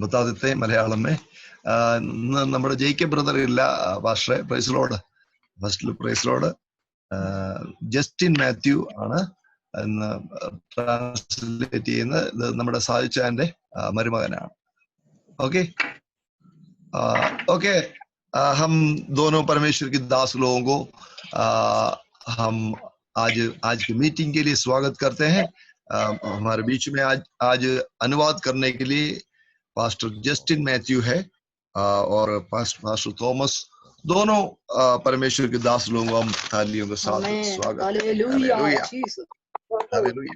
बता देते हैं मलयालम में. നമ്മുടെ ജെയ്ക്കബ് ബ്രദർ ഇല്ല പാസ്റ്ററെ. Praise Lord. First praise Lord. Justin Mathew ആണ് ട്രാൻസ്ലേറ്റ് ചെയ്യുന്നത്. നമ്മുടെ സായുച്ചാന്റെ മരുമകനാണ്. Okay okay. हम दोनों परमेश्वर के दास लोगों को हम आज की मीटिंग के लिए स्वागत करते हैं. हमारे बीच में आज अनुवाद करने के लिए पास्टर जस्टिन मैथ्यू है और पास्टर थॉमस. दोनों परमेश्वर के दास लोगों को हम तालियों के साथ स्वागत. हालेलुया. हालेलुया.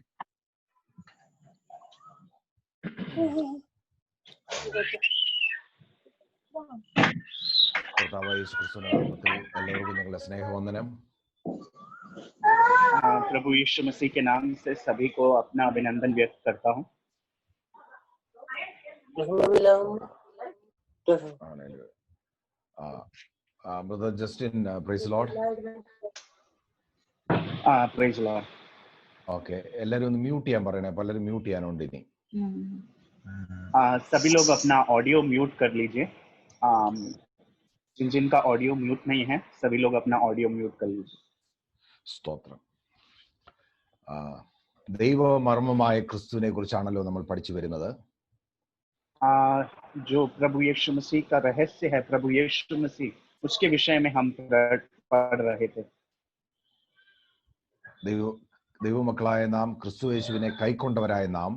प्रभु यीशु मसीह के नाम से सभी को अपना अभिनंदन व्यक्त करता हूँ. Brother Justin, praise the Lord. Praise the Lord. Okay, എല്ലാവരും ഒന്ന് മ്യൂട്ട് ചെയ്യാൻ പറയണേ. പലരും മ്യൂട്ട് ചെയ്യാനുണ്ട് ഇനി. सभी लोग अपना ऑडियो म्यूट कर लीजिए. जिनका ऑडियो म्यूट नहीं है सभी लोग अपना ऑडियो म्यूट कर लीजिए. സ്തോത്രം. ദൈവമർമ്മമായ ക്രിസ്തുവിനെ കുറിച്ചാണല്ലോ നമ്മൾ പഠിച്ചു വരുന്നത്. जो प्रभु यीशु मसीह का रहस्य है, प्रभु यीशु मसीह, उसके विषय में हम पढ़ रहे थे. ദൈവമക്കളായ നാം, ക്രിസ്തു യേശുവിനെ കൈക്കൊണ്ടവരായ നാം,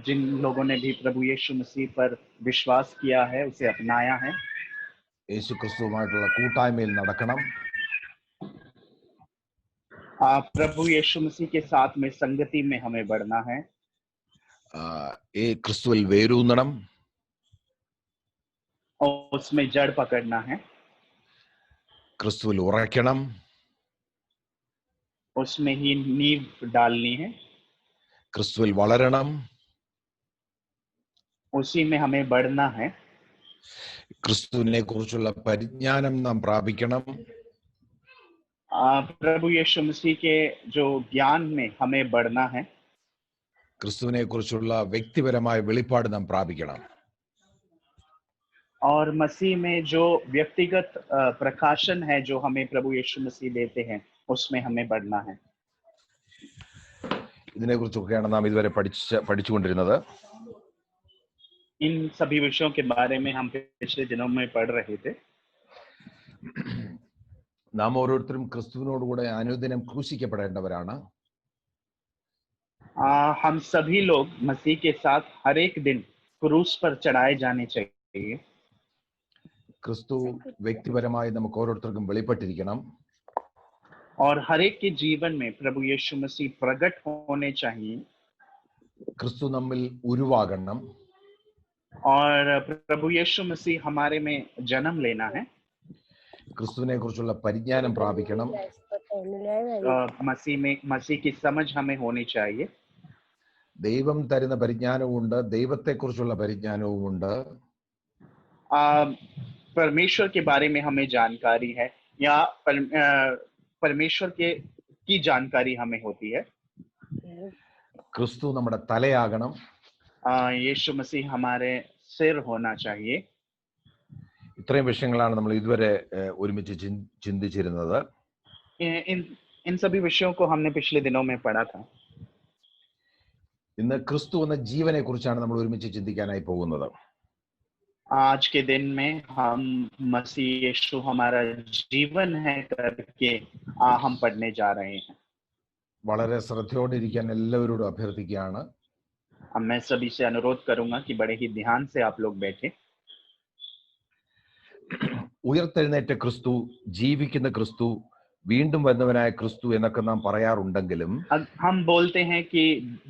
जिन लोगों ने भी प्रभु यीशु मसीह पर विश्वास किया है, उसे अपनाया है, യേശു ക്രിസ്തുവുമായിട്ടുള്ള കൂട്ടായ്മയിൽ നടക്കണം. प्रभु यीशु मसीह के साथ में संगति में हमें बढ़ना है. ക്രിസ്തുവിൽ വേരൂന്നണം, और उसमें जड़ पकड़ना है. ക്രിസ്തുവിൽ ഉറയ്ക്കണം, उसमें ही नींव डालनी है. ക്രിസ്തുവിൽ വളരണം, उसी में हमें बढ़ना है. ക്രിസ്തുവിനെ കുറിച്ചുള്ള പരിജ്ഞാനം നാം പ്രാപിക്കണം. प्रभु यीशु मसीह के जो ज्ञान में हमें बढ़ना है. ക്രിസ്തുവിനെ കുറിച്ചുള്ള വ്യക്തിപരമായ വെളിപ്പാട് നാം പ്രാപിക്കണം. और मसीह में जो व्यक्तिगत प्रकाशन है जो हमें प्रभु यीशु मसीह देते हैं, उसमें हमें बढ़ना है. ഇതിനെ കുറിച്ചൊക്കെയാണ് നാം ഇതുവരെ പഠിച്ചുകൊണ്ടിരുന്നത്. इन सभी विषयों के बारे में हम पिछले दिनों में पढ़ रहे थे. നാം ഓരോരുത്തരും ക്രിസ്തുവിനോടുകൂടെ അനുദിനം ക്രൂശിക്കപ്പെടേണ്ടവരാണ്. हम सभी लोग मसीह के साथ हर एक दिन क्रूस पर चढ़ाए जाने चाहिए. ക്രിസ്തു വ്യക്തിപരമായി നമുക്ക് ഓരോരുത്തർക്കും വെളിപ്പെട്ടിരിക്കണം. और हर एक के जीवन में प्रभु यीशु मसीह प्रकट होने चाहिए. ക്രിസ്തു നമ്മിൽ ഉരുവാകണം. और प्रभु यीशु मसीह हमारे में जन्म लेना है. ക്രിസ്തുവിനെ കുറിച്ചുള്ള പരിജ്ഞാനം പ്രാപിക്കണം. मसीह की समझ हमें होनी चाहिए. ദൈവം തരുന്ന പരിജ്ഞാനവുമുണ്ട്, ദൈവത്തെക്കുറിച്ചുള്ള പരിജ്ഞാനവുമുണ്ട്. परमेश्वर के बारे में हमें जानकारी है या परमेश्वर की जानकारी हमें होती है. ക്രിസ്തു നമ്മുടെ തലയാകണം. यीशु मसीह हमारे सिर होना चाहिए. ഇത്രയും വിഷയങ്ങളാണ് നമ്മൾ ഇതുവരെ ഒരുമിച്ച് ചിന്തിച്ചിരുന്നത്. इन सभी विषयों को हमने पिछले दिनों में पढ़ा था. ഇന്ന് ക്രിസ്തു എന്ന ജീവനെ കുറിച്ചാണ് നമ്മൾ ഒരുമിച്ച് ചിന്തിക്കാനായി പോകുന്നത്. आज के दिन में हम मसीह यीशु हमारा जीवन है करके हम पढ़ने जा रहे हैं. വളരെ ശ്രദ്ധയോടെ ഇരിക്കാൻ എല്ലാവരോടും അഭ്യർത്ഥിക്കുകയാണ്. मैं सभी से अनुरोध करूंगा कि बड़े ही ध्यान से आप लोग बैठे. ഉയർത്തെഴുന്നേറ്റ ക്രിസ്തു, ജീവിക്കുന്ന ക്രിസ്തു, വീണ്ടും വരുന്നവനായ ക്രിസ്തു എന്നൊക്കെ നാം പറയാറുണ്ടെങ്കിലും हम बोलते हैं कि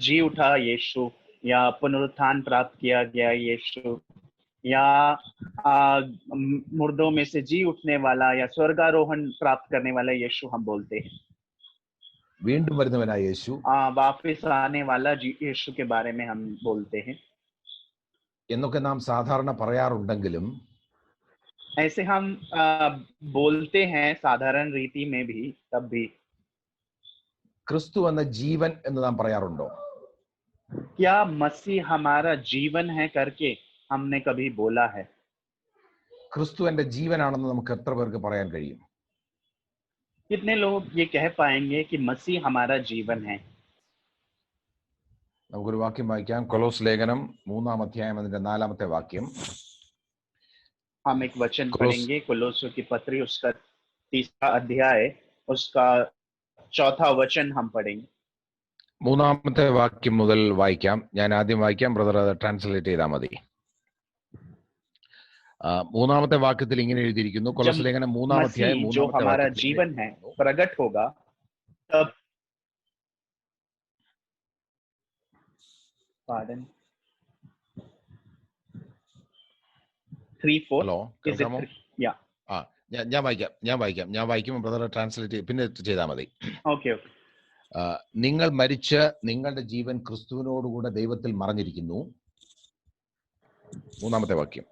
जी उठा यीशु या पुनरुत्थान प्राप्त किया गया यीशु या मुर्दों में से जी उठने वाला या स्वर्गारोहण प्राप्त करने वाला यीशु हम बोलते हैं. വീണ്ടും വരുന്നവനായ യേശു, वापस आने वाला यीशु के बारे में हम बोलते हैं. എന്നൊക്കെ നാം സാധാരണ പറയാറുണ്ടെങ്കിലും ऐसे हम बोलते हैं साधारण रीति में भी, तब भी ക്രിസ്തു എന്ന ജീവൻ എന്ന് നാം പറയാറുണ്ടോ? क्या मसीह हमारा जीवन है करके हमने कभी बोला है? ക്രിസ്തു എന്റെ ജീവനാണെന്ന് നമുക്ക് എത്ര പേർക്ക് പറയാൻ കഴിയും? कितने लोग ये कह पाएंगे कि मसीह हमारा जीवन है? നമുക്കൊരു വാക്യം വായിക്കാം. കൊലോസ് ലേഖനം 3-ാം അധ്യായം അതിന്റെ 4-ാമത്തെ വാക്യം. हम एक वचन पढ़ेंगे, कोलोसियों की पत्री उसका 3रा अध्याय उसका 4था वचन हम पढ़ेंगे. 3-ാമത്തെ വാക്യം മുതൽ വായിക്കാം. ഞാൻ ആദ്യം വായിക്കാം, ബ്രദർ അത് ട്രാൻസ്ലേറ്റ് ചെയ്താൽ മതി. 3-ാമത്തെ വാക്യത്തിൽ ഇങ്ങനെ എഴുതിയിരിക്കുന്നു. കൊലോസ് ലേഖനം 3-ാം അധ്യായം 3-ാമത്തെ हमारा जीवन है प्रकट होगा तब पार्डन 3-4 ഹലോ കേൾക്കാമോ? ഞാൻ വായിക്കും ബ്രദർ ട്രാൻസ്ലേറ്റ് പിന്നെ ചെയ്താൽ മതി. ഓക്കെ. നിങ്ങൾ മരിച്ച് നിങ്ങളുടെ ജീവൻ ക്രിസ്തുവിനോടുകൂടെ ദൈവത്തിൽ മറഞ്ഞിരിക്കുന്നു. 3-ാമത്തെ വാക്യം.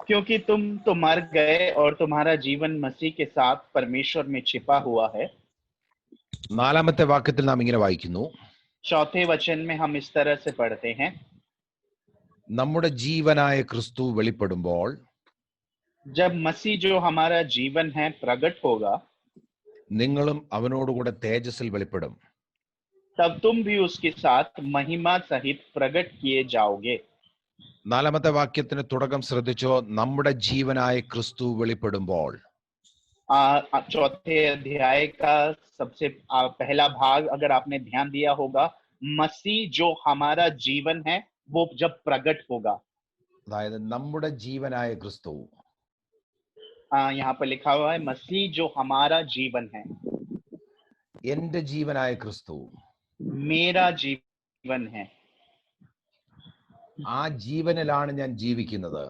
क्योंकि तुम तो मर गए और तुम्हारा जीवन मसीह के साथ परमेश्वर में छिपा हुआ है. 4-ാമത്തെ വാക്യത്തിൽ നാം ഇങ്ങനെ വായിക്കുന്നു. चौथे वचन में हम इस तरह से पढ़ते हैं, നമ്മുടെ ജീവനായ ക്രിസ്തു വെളിപ്പെടുമ്പോൾ जब मसीह जो हमारा जीवन है प्रकट होगा നിങ്ങളും അവനോടുകൂടെ തേജസ്സിൽ വെളിപ്പെടും. तब तुम भी उसके साथ महिमा सहित प्रकट किए जाओगे. 4-ാമത്തെ വാക്യത്തിന് തുടക്കം ശ്രദ്ധിച്ചോ? നമ്മുടെ ജീവനായ ക്രിസ്തു വെളിപ്പെടുമ്പോൾ. चौथे अध्याय का सबसे पहला भाग अगर आपने ध्यान दिया होगा, मसीह जो हमारा जीवन है वो जब प्रकट होगा. അതായത് നമ്മുടെ ജീവനായ ക്രിസ്തു. यहाँ पर लिखा हुआ है मसीह जो हमारा जीवन है. എന്റെ ജീവനായ ക്രിസ്തു, मेरा जीवन है. ആ ജീവനിലാണ് ഞാൻ ജീവിക്കുന്നത്.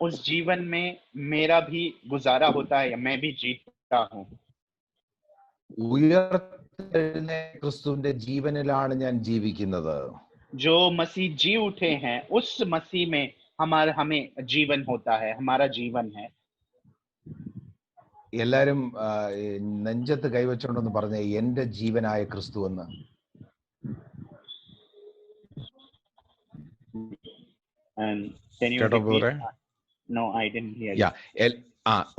उस जीवन में मेरा भी गुजारा होता है, मैं भी जीता हूँ. ഉയർത്തെഴുന്നേറ്റ ക്രിസ്തുവിന്റെ ജീവനിലാണ് ഞാൻ ജീവിക്കുന്നത്. जो मसीह जी उठे हैं उस मसीह में हमें जीवन होता है, हमारा जीवन है. എല്ലാരും നെഞ്ചത്ത് കൈവച്ചോണ്ടെന്ന് പറഞ്ഞ എന്റെ ജീവനായ ക്രിസ്തു എന്ന്. No, I didn't hear.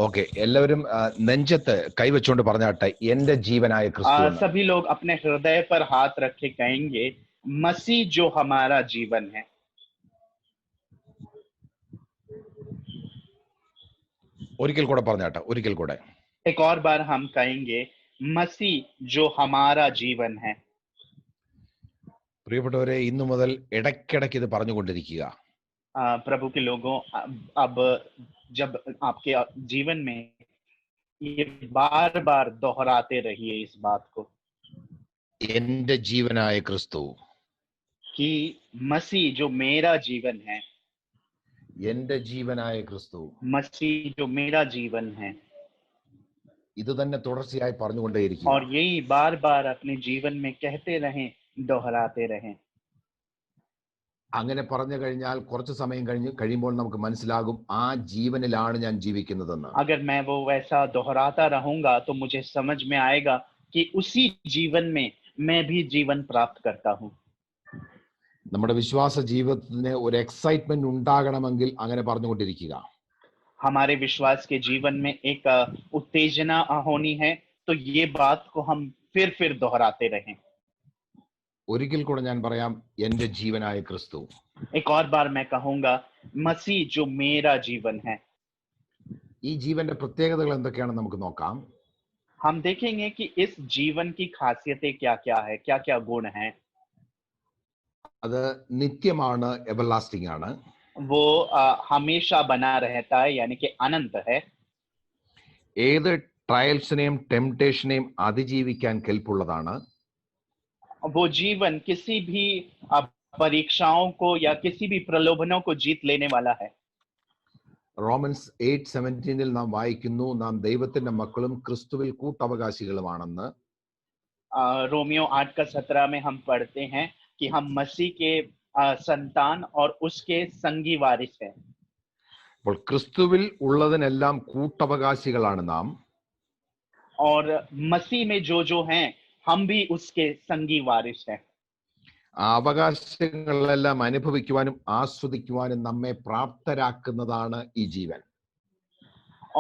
Okay, എല്ലാവരും നെഞ്ചത്ത് കൈവച്ചോണ്ട് പറഞ്ഞാട്ടെ എന്റെ ജീവനായ ക്രിസ്തു. सभी लोग अपने हृदय पर हाथ रख के कहेंगे मसीह जो हमारा जीवन है. ഒരിക്കൽ കൂടെ പറഞ്ഞാട്ടെ, ഒരിക്കൽ കൂടെ. एक और बार हम कहेंगे मसीह जो हमारा जीवन है. പ്രിയപ്പെട്ടവരെ, ഇന്നു മുതൽ ഇടയ്ക്കിടയ്ക്ക് ഇത് പറഞ്ഞുകൊണ്ടിരിക്കുക. प्रभु के लोगों, अब जब आपके जीवन में ये बार बार दोहराते रहिए इस बात को എന്റെ ജീവനായ ക്രിസ്തു, कि मसीह जो मेरा जीवन है. എന്റെ ജീവനായ ക്രിസ്തു, मसीह जो मेरा जीवन है. ഇത് തന്നെ തുടർച്ചയായി പറഞ്ഞുകൊണ്ടേയിരിക്കും. और यही बार बार अपने जीवन में कहते रहें, दोहराते रहें. അങ്ങനെ പറഞ്ഞു കഴിഞ്ഞാൽ കുറച്ച് സമയം കഴിയുമ്പോൾ നമുക്ക് മനസ്സിലാകും ആ ജീവനിലാണ് ഞാൻ ജീവിക്കുന്നതെന്ന്. अगर मैं वो वैसा दोहराता रहूंगा तो मुझे समझ में आएगा कि उसी जीवन में मैं भी जीवन प्राप्त करता हूँ. നമ്മുടെ വിശ്വാസ ജീവിതത്തിന് ഒരു എക്സൈറ്റ്മെന്റ് ഉണ്ടാകണമെങ്കിൽ അങ്ങനെ പറഞ്ഞുകൊണ്ടിരിക്കുക. हमारे विश्वास के जीवन में एक उत्तेजना होनी है, तो ये बात को हम फिर दोहराते रहें. ഒരിക്കൽ കൂടെ ഞാൻ പറയാം, എന്റെ ജീവനായ ക്രിസ്തു. एक और बार मैं कहूंगा मसीह जो मेरा जीवन है. ഈ ജീവന്റെ പ്രത്യേകതകൾ എന്തൊക്കെയാണെന്ന് നമുക്ക് നോക്കാം. हम देखेंगे कि इस जीवन की खासियतें क्या-क्या है, क्या-क्या गुण हैं. അത് നിത്യമാണ്, എവർലാസ്റ്റിംഗ് ആണ്. वो हमेशा बना रहता है, यानी कि अनंत है. ഏത് ട്രയൽസിനെയും ടെംപ്ടേഷനെയും അതിജീവിക്കാൻ കെൽപ്പുള്ളതാണ്. वो जीवन किसी भी परीक्षाओं को या किसी भी प्रलोभनों को जीत लेने वाला है. റോമൻസ് 8:17 നാം വായിക്കുന്നു, നാം ദൈവത്തിന്റെ മക്കളും ക്രിസ്തുവിൽ കൂട്ടവകാശികളുമാണെന്ന്. रोमियो 8:17 में हम पढ़ते हैं कि हम मसीह के संतान और उसके संगी वारिस हैं. അപ്പോൾ ക്രിസ്തുവിൽ ഉള്ളതിനെല്ലാം കൂട്ടവകാശികളാണ് നാം. और मसीह में जो हैं हम भी उसके संगी वारिस हैं. ആ അവകാശങ്ങളെല്ലാം അനുഭവിക്കുവാനും ആസ്വദിക്കുവാനും നമ്മെ പ്രാപ്തരാക്കുന്നതാണ് ഈ ജീവൻ.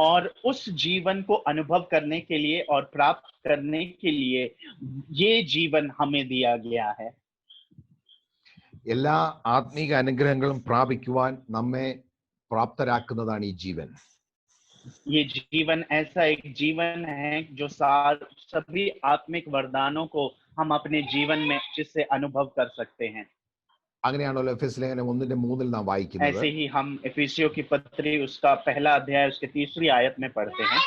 और उस जीवन को अनुभव करने के लिए और प्राप्त करने के लिए ये जीवन हमें दिया गया है. എല്ലാ ആത്മീക അനുഗ്രഹങ്ങളും പ്രാപിക്കുവാൻ നമ്മെ പ്രാപ്തരാക്കുന്നതാണ് ഈ ജീവൻ. ये जीवन ऐसा एक जीवन है जो सभी आत्मिक वरदानों को हम अपने जीवन में जिससे अनुभव कर सकते हैं. അങ്ങനെയാണല്ലോ എഫെസ്യ ലേഖനം 1:3 നാം വായിക്കുന്നത്. ऐसे ही हम एफिसियों की पत्री उसका पहला अध्याय उसके 3री आयत में पढ़ते हैं.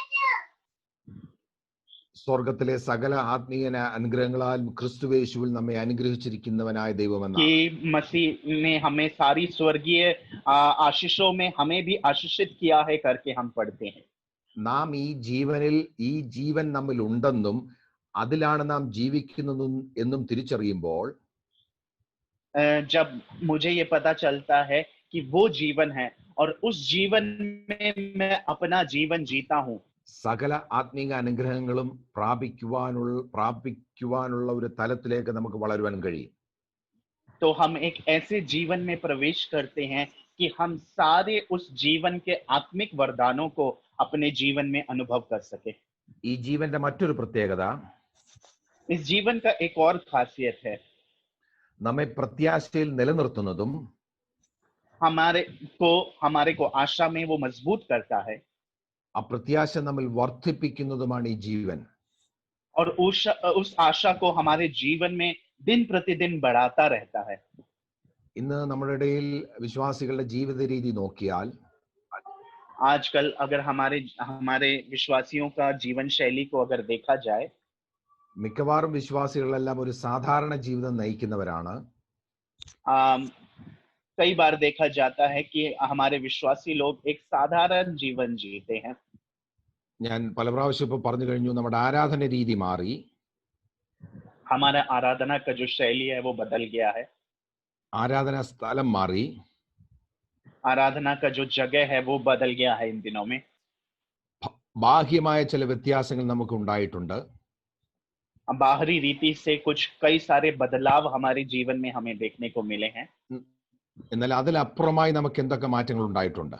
സ്വർഗത്തിലെ സകല ആത്മീയ അനുഗ്രഹങ്ങളാൽ ക്രിസ്തുയേശുവിൽ നമ്മെ അനുഗ്രഹിച്ചിരിക്കുന്നവനായ ദൈവമെന്ന कि मसीह ने हमें सारी स्वर्गीय आशीषों में हमें भी आशीषित किया है करके हम पढ़ते हैं. നാം ഈ ജീവനിൽ ഈ ജീവൻ നമ്മിൽ ഉണ്ടെന്നും അതിലാണ് നാം ജീവിക്കുന്നതും എന്നും തിരിച്ചറിയുമ്പോൾ जब मुझे ये पता चलता है कि वो जीवन है और उस जीवन में मैं अपना जीवन जीता हूँ, സകല ആത്മീക അനുഗ്രഹങ്ങളും പ്രാപിക്കുവാനുള്ള ഒരു തലത്തിലേക്ക് നമുക്ക് വളരുവാൻ കഴിയും. तो हम एक ऐसे जीवन में प्रवेश करते हैं कि हम सारे उस जीवन के आत्मिक वरदानों को अपने जीवन में अनुभव कर सके. ഈ ജീവന്റെ മറ്റൊരു പ്രത്യേകത इस जीवन का एक और खासियत है, നമ്മെ പ്രത്യാശയിൽ നിലനിർത്തുന്നതും हमारे को आशा में वो मजबूत करता है. ആ പ്രത്യാശ നമ്മിൽ വർദ്ധിപ്പിക്കുന്നതുമാണ് ഈ ജീവൻ. और उस आशा को हमारे जीवन में दिन प्रतिदिन बढ़ाता रहता है. ഇന്ന് നമ്മുടെ ഇടയിൽ വിശ്വാസികളുടെ ജീവിത രീതി നോക്കിയാൽ आजकल अगर हमारे विश्वासियों का जीवन शैली को अगर देखा जाए, മിക്കവാറും വിശ്വാസികളെല്ലാം ഒരു സാധാരണ ജീവിതം നയിക്കുന്നവരാണ്. कई बार देखा जाता है कि हमारे विश्वासी लोग एक साधारण जीवन जीते हैं. ഞാൻ പല പ്രാവശ്യം ഇപ്പോൾ പറഞ്ഞു കഴിഞ്ഞു, നമ്മുടെ ആരാധന രീതി മാറി. हमारा आराधना का जो शैली है वो बदल गया है. ആരാധനാ സ്ഥലം മാറി. आराधना का जो जगह है वो बदल गया है इन दिनों में. ബാഹ്യമായ ചില വ്യത്യാസങ്ങൾ നമുക്ക് ഉണ്ടായിട്ടുണ്ട്. बाहरी रीति से कई सारे बदलाव हमारे जीवन में हमें देखने को मिले हैं. എന്നാൽ അതിലപ്പുറമായി നമുക്ക് എന്തൊക്കെ മാറ്റങ്ങൾ ഉണ്ടായിട്ടുണ്ട്?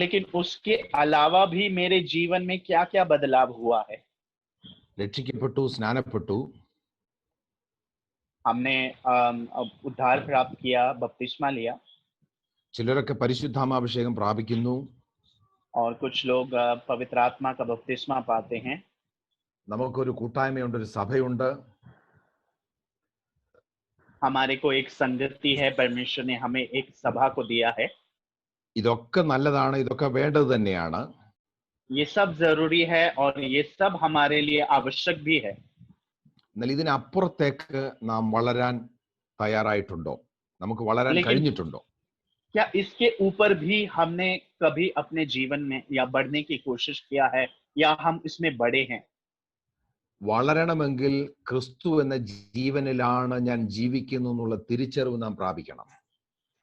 लेकिन उसके अलावा भी मेरे जीवन में क्या क्या बदलाव हुआ है. രക്ഷിക്കപ്പെട്ടു, സ്നാനപ്പെട്ടു, हमने उद्धार प्राप्त किया, बपतिस्मा लिया, ചിലരൊക്കെ പരിശുദ്ധാത്മാഭിഷേകം പ്രാപിക്കുന്നു, और कुछ लोग पवित्र आत्मा का बपतिस्मा पाते हैं. നമുക്കൊരു കൂട്ടായ്മയുണ്ട്, ഒരു സഭയുണ്ട്. हमारे को एक संगति है, परमेश्वर ने हमें एक सभा को दिया है. ഇതൊക്കെ നല്ലതാണ്, ഇതൊക്കെ വേണ്ടത് തന്നെയാണ്. ये सब जरूरी है और ये सब हमारे लिए आवश्यक भी है. എന്നാൽ ഇതിനപ്പുറത്തേക്ക് നാം വളരാൻ തയ്യാറായിട്ടുണ്ടോ? നമുക്ക് വളരാൻ കഴിഞ്ഞിട്ടുണ്ടോ? क्या इसके ऊपर भी हमने कभी अपने जीवन में या बढ़ने की कोशिश किया है, या हम इसमें बढ़े हैं? വളരണമെങ്കിൽ ക്രിസ്തു എന്ന ജീവനിലാണ് ഞാൻ ജീവിക്കുന്നു എന്നുള്ള തിരിച്ചറിവ് നാം പ്രാപിക്കണം.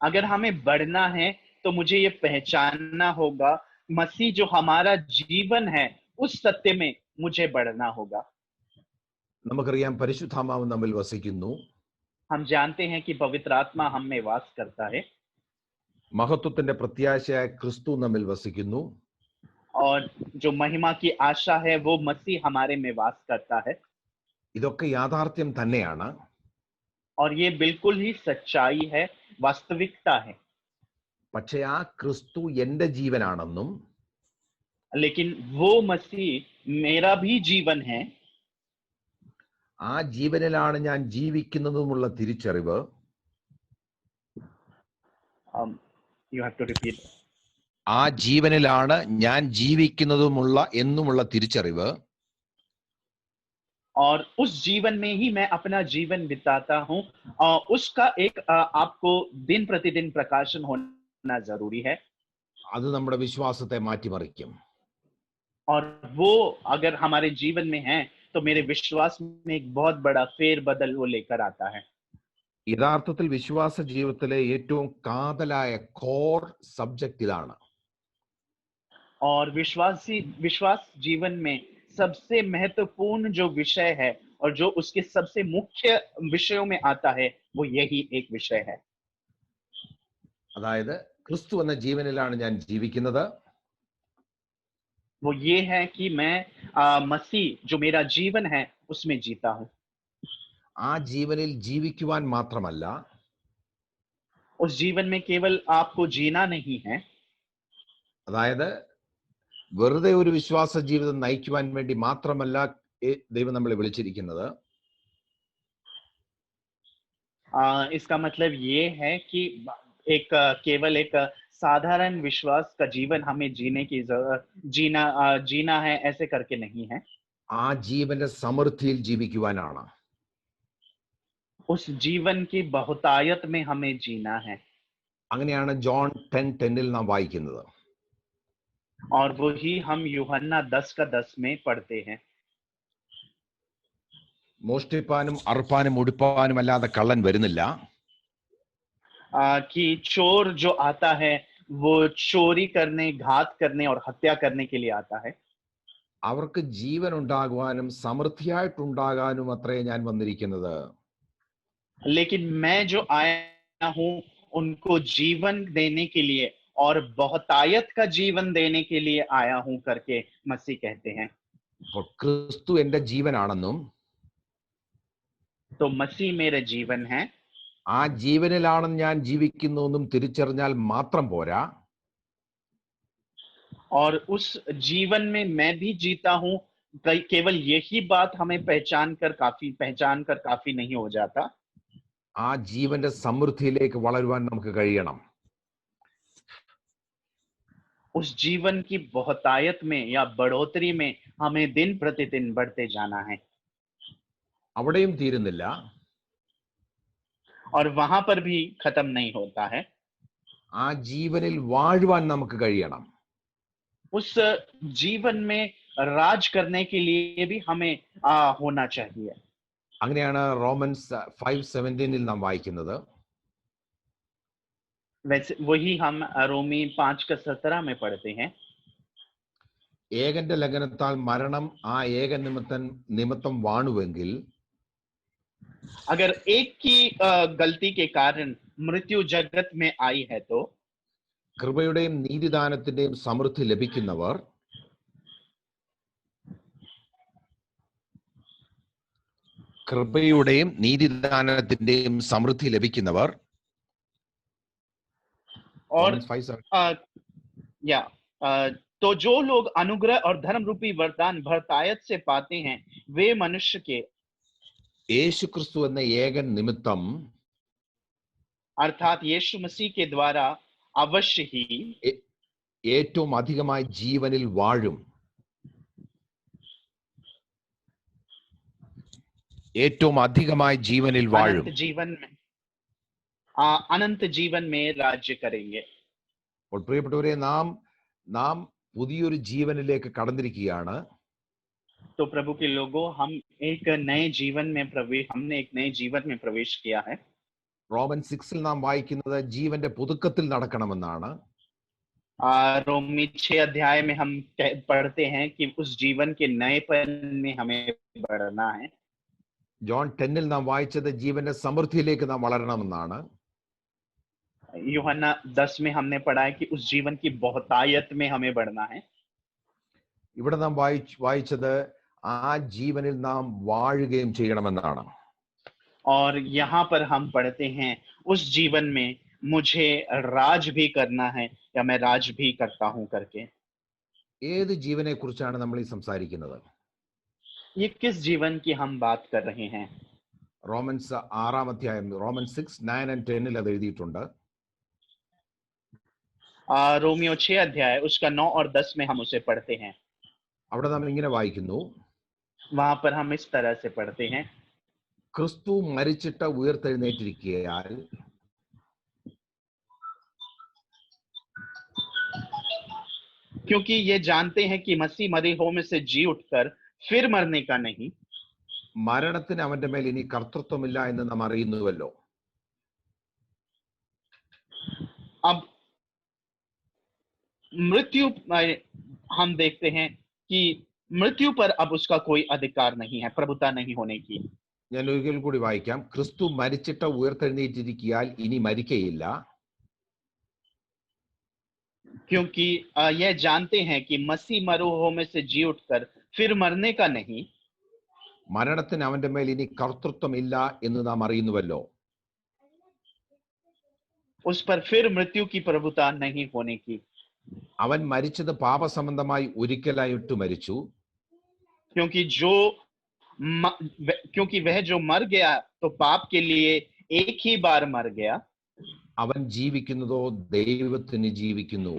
अगर हमें बढ़ना है तो मुझे ये पहचानना होगा, मसीह जो हमारा जीवन है उस सत्य में मुझे बढ़ना होगा. നമുക്കറിയാം പരിശുദ്ധാത്മാവ് നമ്മിൽ വസിക്കുന്നു. हम जानते हैं कि पवित्र आत्मा हम में वास करता है. മഹത്വത്തിന്റെ പ്രത്യാശയായ ക്രിസ്തു നമ്മിൽ വസിക്കുന്നു. और जो महिमा की आशा है वो मसीह हमारे में वास करता है. ഇതൊക്കെ യാഥാർത്ഥ്യം തന്നെയാണ്. और ये बिल्कुल ही सच्चाई है, वास्तविकता है. പക്ഷേ ആ ക്രിസ്തു എന്റെ ജീവനാണെന്നും लेकिन वो मसीह मेरा भी जीवन है, ആ ജീവനിലാണ് ഞാൻ ജീവിക്കുന്നതുമുള്ള തിരിച്ചറിവ് you have to repeat. ആ ജീവനിലാണ് ഞാൻ ജീവിക്കുന്നതുമുള്ള എന്നുമുള്ള തിരിച്ചറിവ് और उस जीवन में ही मैं अपना जीवन बिताता हूं, और उसका एक आपको दिन प्रतिदिन प्रकाशन होना जरूरी है. അത് നമ്മുടെ വിശ്വാസത്തെ മാറ്റിമറിക്കും. और वो अगर हमारे जीवन में है तो मेरे विश्वास में एक बहुत बड़ा फेर बदल वो लेकर आता है. യഥാർത്ഥത്തിൽ വിശ്വാസ ജീവിതത്തിലെ ഏറ്റവും കാതലായ കോർ സബ്ജക്റ്റ് ഇതാണ്. और विश्वास जीवन में सबसे महत्वपूर्ण जो विषय है और जो उसके सबसे मुख्य विषयों में आता है वो यही एक विषय है। അതായത് ക്രിസ്തു എന്ന ജീവനിലാണ് ഞാൻ ജീവിക്കുന്നത്. वो ये है कि मैं मसीह जो मेरा जीवन है उसमें जीता हूं। ആ ജീവനിൽ ജീവിക്കുവാൻ മാത്രമല്ല, उस जीवन में केवल आपको जीना नहीं है, അതായത് വെറുതെ ഒരു വിശ്വാസ ജീവിതം നയിക്കുവാൻ വേണ്ടി മാത്രമല്ല ദൈവം നമ്മളെ വിളിച്ചിരിക്കുന്നത്. इसका मतलब ये है कि एक केवल एक साधारण विश्वास का जीवन हमें जीना है ऐसे करके नहीं है। ആ ജീവന്റെ സമൃദ്ധിയിൽ ജീവിക്കുവാനാണ്. उस जीवन की बहुतायत में हमें जीना है। അങ്ങനെയാണ് ജോൺ 10:10 നാം വായിക്കുന്നത്. और वही हम यूहन्ना 10:10 में पढ़ते हैं। മോഷ്ടിപ്പാനും അറുപ്പാനും ഉടുപ്പാനും അല്ലാതെ കള്ളൻ വരുന്നില്ല. कि चोर जो आता है वो चोरी करने, घात करने और हत्या करने के लिए आता है। അവർക്ക് ജീവൻ ഉണ്ടാകുവാനും സമൃദ്ധിയായിട്ടുണ്ടാകാനും അത്രേ ഞാൻ വന്നിരിക്കുന്നത്. लेकिन मैं जो आया हूं उनको जीवन देने के लिए और बहुतायत का जीवन देने के लिए आया हूं करके मसीह कहते हैं। അപ്പോൾ ക്രിസ്തു എന്റെ ജീവനാണെന്നും तो मसीह मेरे जीवन है, ആ ജീവനിലാണ് ഞാൻ ജീവിക്കുന്നുവെന്നും തിരിച്ചറിഞ്ഞാൽ മാത്രം പോരാ, और उस जीवन में मैं भी जीता हूं केवल यही बात हमें पहचान कर काफी नहीं हो जाता। ആ ജീവന്റെ സമൃദ്ധിയിലേക്ക് വളരുവാൻ നമുക്ക് കഴിയണം. उस जीवन की बहुतायत में या बढ़ोतरी में हमें दिन प्रतिदिन बढ़ते जाना है। അവിടെയും തീരുന്നില്ല. और वहां पर भी खत्म नहीं होता है। ആ ജീവനിൽ വാഴുവാൻ നമുക്ക് കഴിയണം. उस जीवन में राज करने के लिए भी हमें होना चाहिए। അങ്ങനെയാണ് റോമൻസ് 5:17 നാം വായിക്കുന്നത്. वैसे वही हम रोमी 5:17 में पढ़ते हैं। ഏകന്റെ ലംഘനത്താൽ മരണം ആ ഏക നിമിത്തം വാണുവെങ്കിൽ, अगर एक की गलती के कारण मृत्यु जगत में आई है तो കൃപയുടെയും നീതിദാനത്തിന്റെയും സമൃദ്ധി ലഭിക്കുന്നവർ और तो जो लोग अनुग्रह और धर्म रूपी वरदान भरतायत से पाते हैं वे मनुष्य के യേശു ക്രിസ്തു എന്ന ഏകൻ നിമിത്തം, अर्थात यीशु मसीह के द्वारा अवश्य ही ഏറ്റവും അധികമായി ജീവനിൽ വാഴും. ഏറ്റവും അധികമായി ജീവനിൽ വാഴും. अनंत जीवन में राज्य करेंगे. അപ്പോൾ പ്രിയപ്പെട്ടവരെ, നാം പുതിയൊരു ജീവനിലേക്ക് കടന്നിരിക്കുകയാണ്. तो प्रभु के लोगों, हमने एक नए जीवन में प्रवेश किया है. റോമൻ 6 നാം വായിക്കുന്നത് ജീവന്റെ പുതുക്കത്തിൽ നടക്കണമെന്നാണ്. रोमी 6 अध्याय में हम पढ़ते हैं कि उस जीवन के नएपन में हमें बढ़ना है. ജോൺ 10 നാം വായിച്ചത് ജീവന്റെ സമൃദ്ധിയിലേക്ക് നാം വളരണമെന്നാണ്. यूहन्ना 10 में हमने पढ़ा है कि उस जीवन की बहुतायत में हमें बढ़ना है. ഇവിടെ നാം വായിച്ചത് ആ ജീവനിൽ നാം വാഴുകയും ചെയ്യണമെന്നാണ്. और यहाँ पर हम पढ़ते हैं उस जीवन में मुझे राज भी करना है या मैं राज भी करता हूं करके. ഏത് ജീവനെ കുറിച്ചാണ് നമ്മൾ ഈ സംസാരിക്കുന്നത്? ये किस जीवन की हम बात कर रहे हैं? റോമൻസ് 6 അധ്യായം, റോമൻ 6, 9 and 10 അത് എഴുതിയിട്ടുണ്ട്. रोमियो 6 अध्याय उसका 9 और 10 में हम उसे पढ़ते हैं. അവിടെ നാം ഇങ്ങനെ വായിക്കുന്നു. वहां पर हम इस तरह से पढ़ते हैं, ക്രിസ്തു മരിച്ചിട്ട് ഉയർത്തെഴുന്നേറ്റിരിക്കുകയാൽ क्योंकि ये जानते हैं कि मसीह मरे हुओं में से जी उठकर फिर मरने का नहीं. മരണത്തിന് അവന്റെ മേൽ ഇനി കർത്തൃത്വമില്ല എന്ന് നാം അറിയുന്നുവല്ലോ. अब मृत्यु हम देखते हैं कि मृत्यु पर अब उसका कोई अधिकार नहीं है, प्रभुता नहीं होने की। ഞാൻ ഒരിക്കൽ കൂടി വായിക്കാം. ക്രിസ്തു മരിച്ചിട്ട് ഉയർത്തെഴുന്നേറ്റിരിക്കാൻ ഇനി മരിക്കയില്ല. क्योंकि यह जानते हैं कि मसीह मरूहों में से जी उठकर फिर मरने का नहीं, മരണത്തിന് അവന്റെ മേൽ ഇനി കർത്തൃത്വം ഇല്ല എന്ന് നാം അറിയുന്നുവല്ലോ. उस पर फिर मृत्यु की प्रभुता नहीं होने की। അവൻ മരിച്ചത് പാപസംബന്ധമായി ഒരിക്കലായിട്ട് മരിച്ചു. क्योंकि वह जो मर गया तो पाप के लिए एक ही बार मर गया, അവൻ ജീവിക്കുന്നതോ ദൈവത്തിന് ജീവിക്കുന്നു.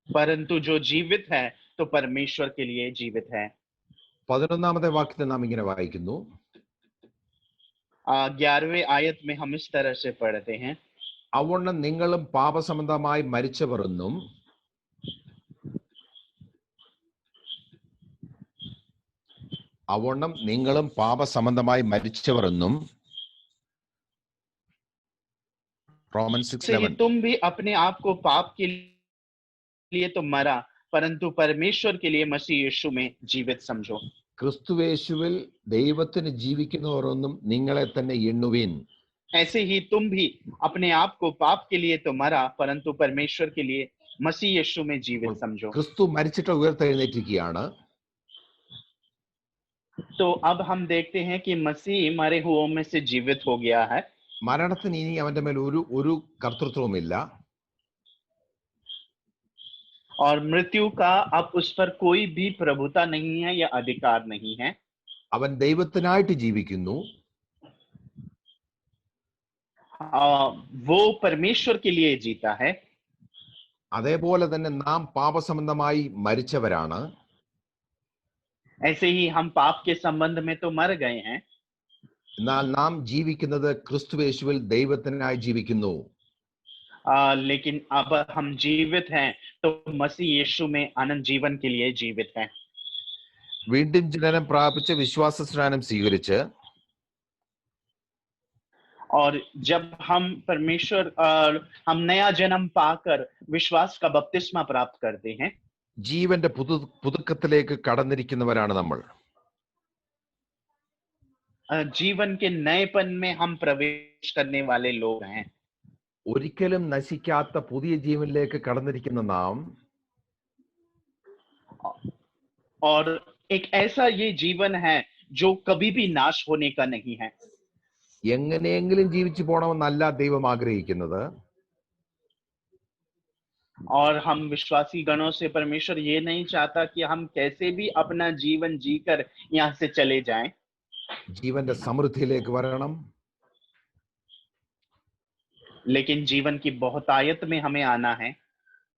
परंतु जो जीवित है तो परमेश्वर के लिए जीवित है। 11ാമത്തെ വാക്യത്തിൽ നാം ഇങ്ങനെ വായിക്കുന്നു. 11वें आयत में हम इस तरह से पढ़ते हैं, അവണ്ണം നിങ്ങളും പാപസംബന്ധമായി മരിച്ചവരെന്നും Romans 6:11 तुम भी अपने आप को पाप के लिए तो मरा, परंतु परमेश्वर के लिए मसीह यीशु में जीवित समझो। ക്രിസ്തുവേശുവിൽ ദൈവത്തിന് ജീവിക്കുന്നവരെന്നും നിങ്ങളെ തന്നെ എണ്ണുവിൻ. ऐसे ही तुम भी अपने आप को पाप के लिए तो मरा, परंतु परमेश्वर के लिए मसीह यीशु में जीवित समझो। ക്രിസ്തു മരിച്ചിട്ട് ഉയർത്തെഴുന്നേറ്റിരിക്കുകയാണ്. तो अब हम देखते हैं कि मसीह मरे हुओं में से जीवित हो गया है. മരണത്തിന് ഇനി അവന്റെ മേൽ ഒരു കർത്തൃത്വവുമില്ല. और मृत्यु का अब उस पर कोई भी प्रभुता नहीं है या अधिकार नहीं है. അവൻ ദൈവത്തിനായിട്ട് ജീവിക്കുന്നു. वो परमेश्वर के लिए जीता है. അതേപോലെ തന്നെ നാം പാപസംബന്ധമായി മരിച്ചവരാണ്. ऐसे ही हम पाप के संबंध में तो मर गए हैं, എന്നാൽ നാം ജീവിക്കുന്നത് ക്രിസ്തുവേശുവിൽ ദൈവത്തിനായി ജീവിക്കുന്നു. लेकिन अब हम जीवित हैं तो मसीह यीशु में अनंत जीवन के लिए जीवित हैं. വീണ്ടും ജനനം പ്രാപിച്ച് വിശ്വാസ സ്നാനം സ്വീകരിച്ച് और जब हम हम नया जन्म पाकर विश्वास का बपतिस्मा प्राप्त करते हैं, ജീവന്റെ പുതുക്കത്തിലേക്ക് കടന്നിരിക്കുന്നവരാണ് നമ്മൾ. जीवन के नएपन में हम प्रवेश करने वाले लोग हैं. ഒരിക്കലും നശിക്കാത്ത പുതിയ ജീവനിലേക്ക് കടന്നിരിക്കുന്ന നാം और एक ऐसा ये जीवन है जो कभी भी नाश होने का नहीं है. എങ്ങനെയെങ്കിലും ജീവിച്ചു പോകണമെന്നല്ല ദൈവം ആഗ്രഹിക്കുന്നത്. और हम विश्वासी गणों से परमेश्वर ये नहीं चाहता कि हम कैसे भी अपना जीवन जीकर यहाँ से चले जाएं. ജീവന്റെ സമൃദ്ധിയിലേക്ക് വരണം. लेकिन जीवन की बहुतायत में हमें आना है.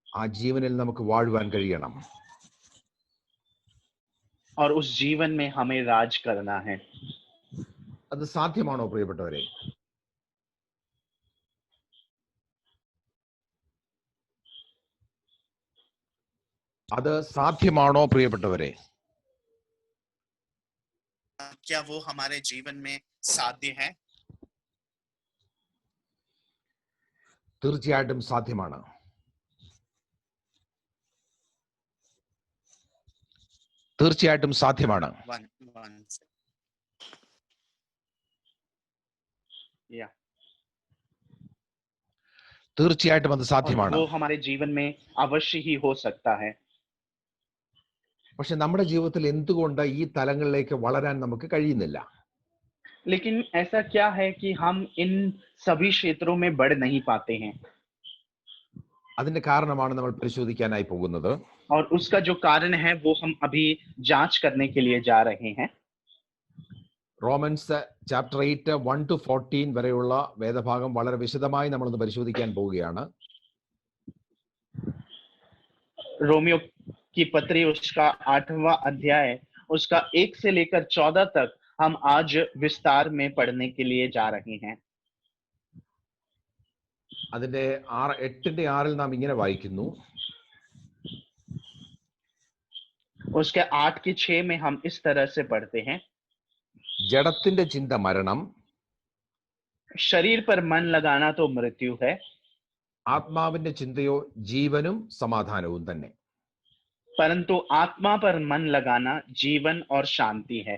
ആ ജീവനിൽ നമുക്ക് വാഴുവാൻ കഴിയണം. और उस जीवन में हमें राज करना है. അത് സാധ്യമാണോ പ്രിയപ്പെട്ടവരെ? അത് സാധ്യമാണോ പ്രിയപ്പെട്ടവരെ? क्या वो हमारे जीवन में साध्य है? തീർച്ചയായിട്ടും സാധ്യമാണ്. തീർച്ചയായിട്ടും സാധ്യമാണ്. തീർച്ചയായിട്ടും അത് സാധ്യമാണ്. वो हमारे जीवन में अवश्य ही हो सकता है. പക്ഷെ നമ്മുടെ ജീവിതത്തിൽ എന്തുകൊണ്ട് ഈ തലങ്ങളിലേക്ക് വളരാൻ നമുക്ക് കഴിയുന്നില്ല? लेकिन ऐसा क्या है कि हम इन सभी क्षेत्रों में बढ़ नहीं पाते हैं? അതിന്റെ കാരണമാണ് നമ്മൾ പരിശോധിക്കാനായി പോകുന്നത്. और उसका जो कारण है वो हम अभी जांच करने के लिए जा रहे हैं. റോമൻസ് ചാപ്റ്റർ 8 1 to 14 വരെയുള്ള വേദഭാഗം വളരെ വിശദമായി നമ്മളൊന്ന് പരിശോധിക്കാൻ പോവുകയാണ്. रोमियो की पत्री उसका 8वां अध्याय उसका 1 से लेकर 14 तक हम आज विस्तार में पढ़ने के लिए जा रहे हैं. അതിന്റെ 8ന്റെ 6 നാം ഇങ്ങനെ വായിക്കുന്നു. उसके 8 के 6 में हम इस तरह से पढ़ते हैं, ജഡത്തിന്റെ ചിന്ത മരണം, शरीर पर मन लगाना तो मृत्यु है, ആത്മാവിന്റെ ചിന്തയോ ജീവനും സമാധാനവും തന്നെ. परंतु आत्मा पर मन लगाना जीवन और शांति है.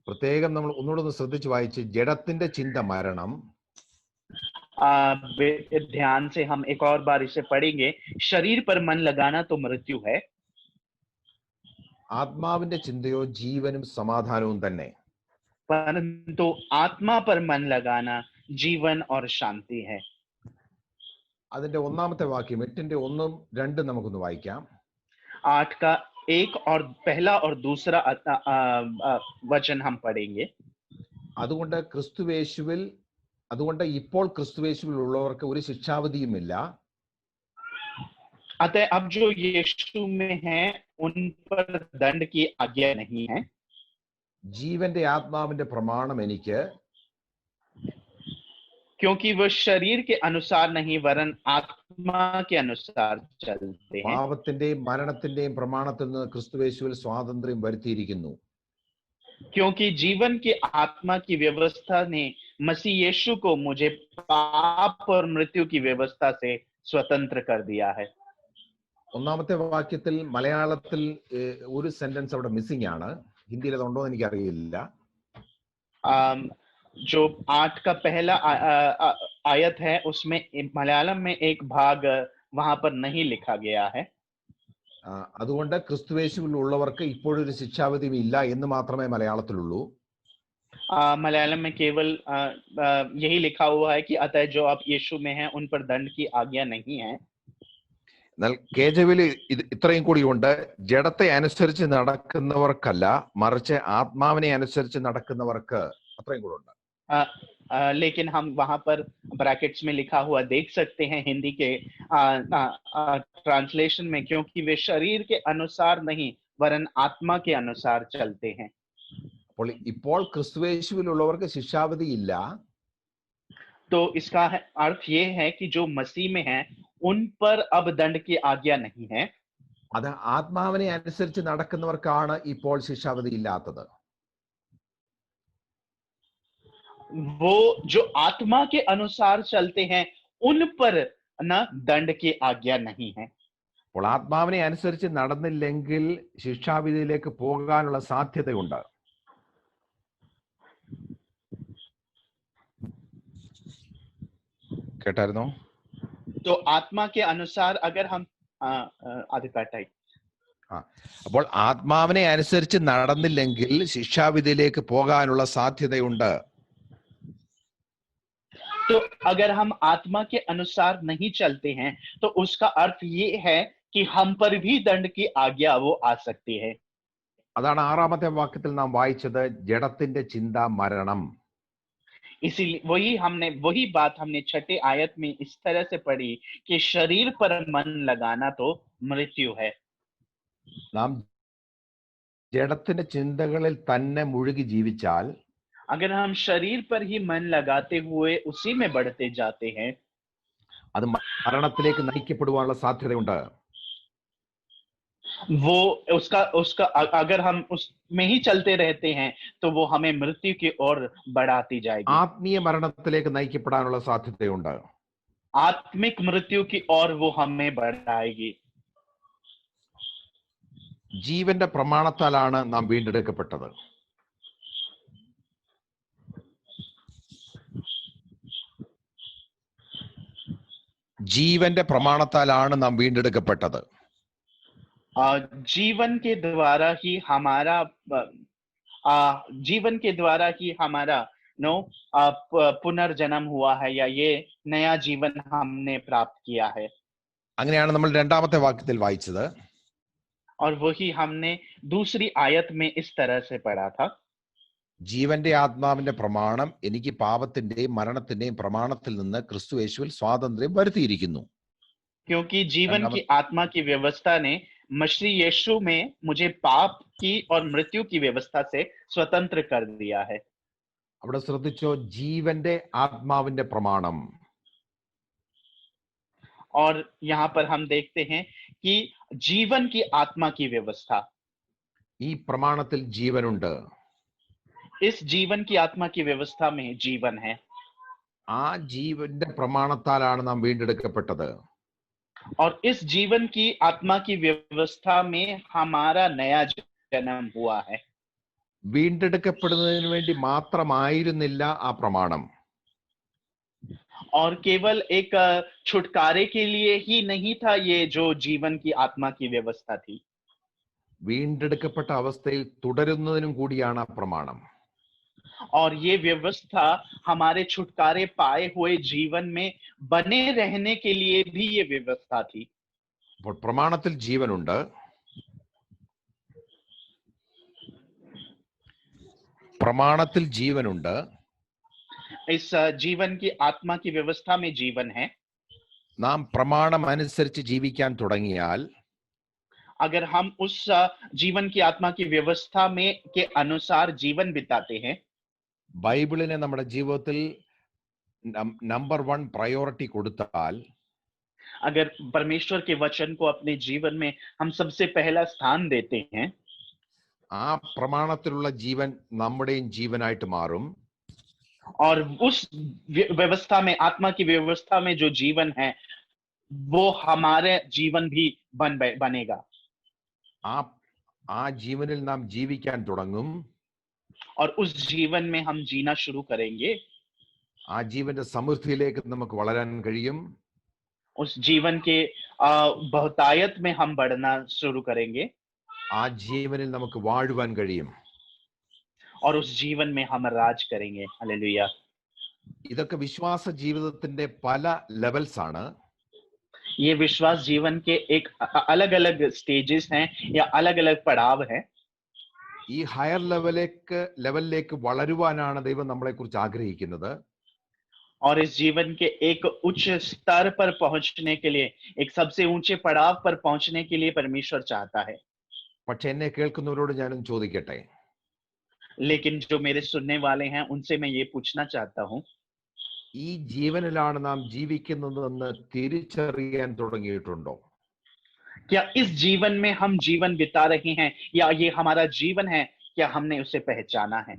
പ്രത്യേകം നമ്മൾ ഒന്നുകൂടെ ശ്രദ്ധിച്ച് വായിച്ച്, ജഡത്തിന്റെ ചിന്ത മരണം, ध्यान से हम एक और बार इसे पढ़ेंगे. शरीर पर मन लगाना तो मृत्यु है, ആത്മാവിന്റെ ചിന്തയോ ജീവനും സമാധാനവും തന്നെ. परंतु आत्मा पर मन लगाना जीवन और शांति है. അതിന്റെ ഒന്നാമത്തെ വാക്യം 8ന്റെ 1ഉം 2ഉം നമുക്കൊന്ന് വായിക്കാം. 8 का 1 और पहला और दूसरा वचन हम पढ़ेंगे. അതുകൊണ്ട് ഇപ്പോൾ ക്രിസ്തുവേശുവിൽ ഉള്ളവർക്ക് ഒരു ശിക്ഷാവിധിയുമില്ല. अतः अब जो यीशु में हैं उन पर दंड की आज्ञा नहीं है. ജീവന്റെ ആത്മാവിന്റെ പ്രമാണം എനിക്ക്, क्योंकि वह शरीर के अनुसार नहीं वरन आत्मा के अनुसार चलते हैं. പാപത്തിന്റെയും മരണത്തിന്റെയും പ്രമാണത്തിൽ നിന്ന് ക്രിസ്തുവേശുവിൽ സ്വാതന്ത്ര്യം വരുത്തിയിരിക്കുന്നു. क्योंकि जीवन की आत्मा की व्यवस्था ने मसीह यीशु को मुझे पाप और मृत्यु की व्यवस्था से स्वतंत्र कर दिया है. ഒന്നാമത്തെ വാക്യത്തിൽ മലയാളത്തിൽ ഒരു സെന്റൻസ് അവിടെ മിസ്സിംഗ് ആണ്. ഹിന്ദിയിൽ അതുണ്ടോ എന്ന് എനിക്കറിയില്ല. जो 8 का पहला आयत है उसमें मलयालम में एक भाग वहां पर नहीं लिखा गया है. അതുകൊണ്ട് ക്രിസ്തുവേശുവിൽ ഉള്ളവർക്ക് ഇപ്പോഴൊരു ശിക്ഷാവിധിയും ഇല്ല എന്ന് മാത്രമേ മലയാളത്തിലുള്ളൂ. मलयालम में केवल यही लिखा हुआ है कि अतः जो आप यीशु में हैं उन पर दंड की आज्ञा नहीं है. എന്നാൽ കേജവിൽ ഇത്രയും കൂടിയുണ്ട്, ജഡത്തെ അനുസരിച്ച് നടക്കുന്നവർക്കല്ല മറിച്ച് ആത്മാവിനെ അനുസരിച്ച് നടക്കുന്നവർക്ക്. അത്രയും കൂടെ ഉണ്ട്. लेकिन हम वहां पर ब्रैकेट्स में लिखा हुआ देख सकते हैं हिंदी के ट्रांसलेशन में, क्योंकि वे शरीर के अनुसार नहीं वरन आत्मा के अनुसार चलते हैं. അപ്പോൾ ഇപ്പോൾ ക്രിസ്തുവേശുവിലുള്ളവർക്ക് ശിക്ഷാവിധി ഇല്ല. तो इसका अर्थ ये है कि जो मसीह में हैं उन पर अब दंड की आज्ञा नहीं है. അത് ആത്മാവിനെ അനുസരിച്ച് നടക്കുന്നവർക്കാണ് ഇപ്പോൾ ശിക്ഷാവിധി ഇല്ലാത്തത്. वो जो आत्मा के अनुसार चलते हैं उन पर न दंड की आज्ञा नहीं है. അപ്പോൾ ആത്മാവിനെ അനുസരിച്ച് നടന്നില്ലെങ്കിൽ ശിക്ഷാവിധിയിലേക്ക് പോകാനുള്ള സാധ്യതയുണ്ട്. കേട്ടായിരുന്നോ? तो आत्मा के अनुसार अगर हम അപ്പോൾ ആത്മാവിനെ അനുസരിച്ച് നടന്നില്ലെങ്കിൽ ശിക്ഷാവിധിയിലേക്ക് പോകാനുള്ള സാധ്യതയുണ്ട്. तो अगर हम आत्मा के अनुसार नहीं चलते हैं तो उसका अर्थ ये है कि हम पर भी दंड की आज्ञा वो आ सकती है. അതാണ് 6ാമത്തെ വാക്യത്തിൽ നാം വായിച്ചത്, ജഡത്തിന്റെ ചിന്ത മരണം. इसीलिए वही बात हमने 6ठे आयत में इस तरह से पढ़ी कि शरीर पर मन लगाना तो मृत्यु है. നാം ജഡത്തിന്റെ ചിന്തകളിൽ തന്നെ മുഴുകി ജീവിച്ചാൽ, अगर हम शरीर पर ही मन लगाते हुए उसी में बढ़ते जाते हैं, അത് മരണത്തിലേക്ക് നയിക്കപ്പെടുവാനുള്ള സാധ്യതയുണ്ട്. वो उसका अगर हम उसमें ही चलते रहते हैं तो वो हमें मृत्यु की ओर बढ़ाती जाएगी. ആത്മീയ മരണത്തിലേക്ക് നയിക്കപ്പെടാനുള്ള സാധ്യതയുണ്ട്. आत्मिक मृत्यु की ओर वो हमें बढ़ाएगी. ജീവന്റെ പ്രമാണത്താലാണ് നാം വീണ്ടെടുക്കപ്പെട്ടത്. ജീവന്റെ പ്രമാണത്താലാണ് നാം വീണ്ടെടുക്കപ്പെട്ടത്. जीवन के द्वारा ही हमारा पुनर्जन्म हुआ है या ये नया जीवन हमने प्राप्त किया है. അങ്ങനെയാണ് നമ്മൾ 2ാമത്തെ വാക്യത്തിൽ വായിച്ചത്. और वही हमने दूसरी आयत में इस तरह से पढ़ा था. ജീവന്റെ ആത്മാവിന്റെ പ്രമാണം എനിക്ക് പാപത്തിന്റെയും മരണത്തിന്റെയും പ്രമാണത്തിൽ നിന്ന് ക്രിസ്തുയേശുവിൽ സ്വാതന്ത്ര്യം വരുത്തിയിരിക്കുന്നു. क्योंकि जीवन की आत्मा की व्यवस्था ने मसीह यीशु में मुझे पाप की और मृत्यु की व्यवस्था से स्वतंत्र कर दिया है. അവിടെ ശ്രദ്ധിച്ചോ, ജീവന്റെ ആത്മാവിന്റെ പ്രമാണം. और यहाँ पर हम देखते हैं कि जीवन की आत्मा की व्यवस्था, ഈ പ്രമാണത്തിൽ ജീവനുണ്ട്. इस जीवन की आत्मा की व्यवस्था में जीवन है. ആ ജീവന്റെ പ്രമാണത്താലാണ് നാം വീണ്ടെടുക്കപ്പെട്ടത്. और इस जीवन की आत्मा की व्यवस्था में हमारा नया जन्म हुआ है. വീണ്ടെടുക്കപ്പെടുന്നതിന് വേണ്ടി മാത്രമായിരുന്നില്ല ആ പ്രമാണം. और केवल एक छुटकारे के लिए ही नहीं था ये जो जीवन की आत्मा की व्यवस्था थी. വീണ്ടെടുക്കപ്പെട്ട അവസ്ഥയിൽ തുടരുന്നതിനും കൂടിയാണ് ആ പ്രമാണം. और ये व्यवस्था हमारे छुटकारे पाए हुए जीवन में बने रहने के लिए भी ये व्यवस्था थी. അപ്പോൾ പ്രമാണത്തിൽ ജീവനുണ്ട്. പ്രമാണത്തിൽ ജീവനുണ്ട്. इस जीवन की आत्मा की व्यवस्था में जीवन है. നാം പ്രമാണം അനുസരിച്ച് ജീവിക്കാൻ തുടങ്ങിയാൽ अगर हम उस जीवन की आत्मा की व्यवस्था में के अनुसार जीवन बिताते हैं, ബൈബിളിനെ നമ്മുടെ ജീവിതത്തിൽ നമ്പർ 1 പ്രയോറിറ്റി കൊടുത്താൽ, अगर परमेश्वर के वचन को अपने जीवन में हम सबसे पहला स्थान देते हैं, ആ പ്രമാണത്തിലുള്ള ജീവൻ നമ്മുടെയും ജീവനായിട്ട് മാറും. और उस व्यवस्था में, आत्मा की व्यवस्था में जो जीवन है वो हमारे जीवन भी बनेगा. ആ ജീവനിൽ നാം ജീവിക്കാൻ തുടങ്ങും. और उस जीवन में हम जीना शुरू करेंगे. ആ ജീവന്റെ സമൃദ്ധിയിലേക്ക് നമുക്ക് വളരാൻ കഴിയും. उस जीवन के बहुतायत में हम बढ़ना शुरू करेंगे. ആ ജീവനിൽ നമുക്ക് വാഴുവാൻ കഴിയും. और उस जीवन में हम राज करेंगे. हालेलुया. ഇതൊക്കെ വിശ്വാസ ജീവിതത്തിന്റെ പല ലെവൽസ് ആണ്. ये विश्वास जीवन के एक अलग अलग स्टेजेस हैं या अलग अलग पड़ाव हैं. ഈ ഹയർ ലെവലിലേക്ക് വളരുവാനാണ് ദൈവം നമ്മളെ കുറിച്ച് ആഗ്രഹിക്കുന്നത്. और इस जीवन के एक उच्च स्तर पर पहुंचने के लिए, एक सबसे ऊंचे पड़ाव पर पहुंचने के लिए परमेश्वर चाहता है. പക്ഷെ എന്നെ കേൾക്കുന്നവരോട് ഞാനും ചോദിക്കട്ടെ, लेकिन जो मेरे सुनने वाले हैं उनसे मैं ये पूछना चाहता हूं, ഈ ജീവനിലാണ് നാം ജീവിക്കുന്നതെന്ന് തിരിച്ചറിയാൻ തുടങ്ങിയിട്ടുണ്ടോ? क्या इस जीवन में हम जीवन बिता रहे हैं या ये हमारा जीवन है? क्या हमने उसे पहचाना है?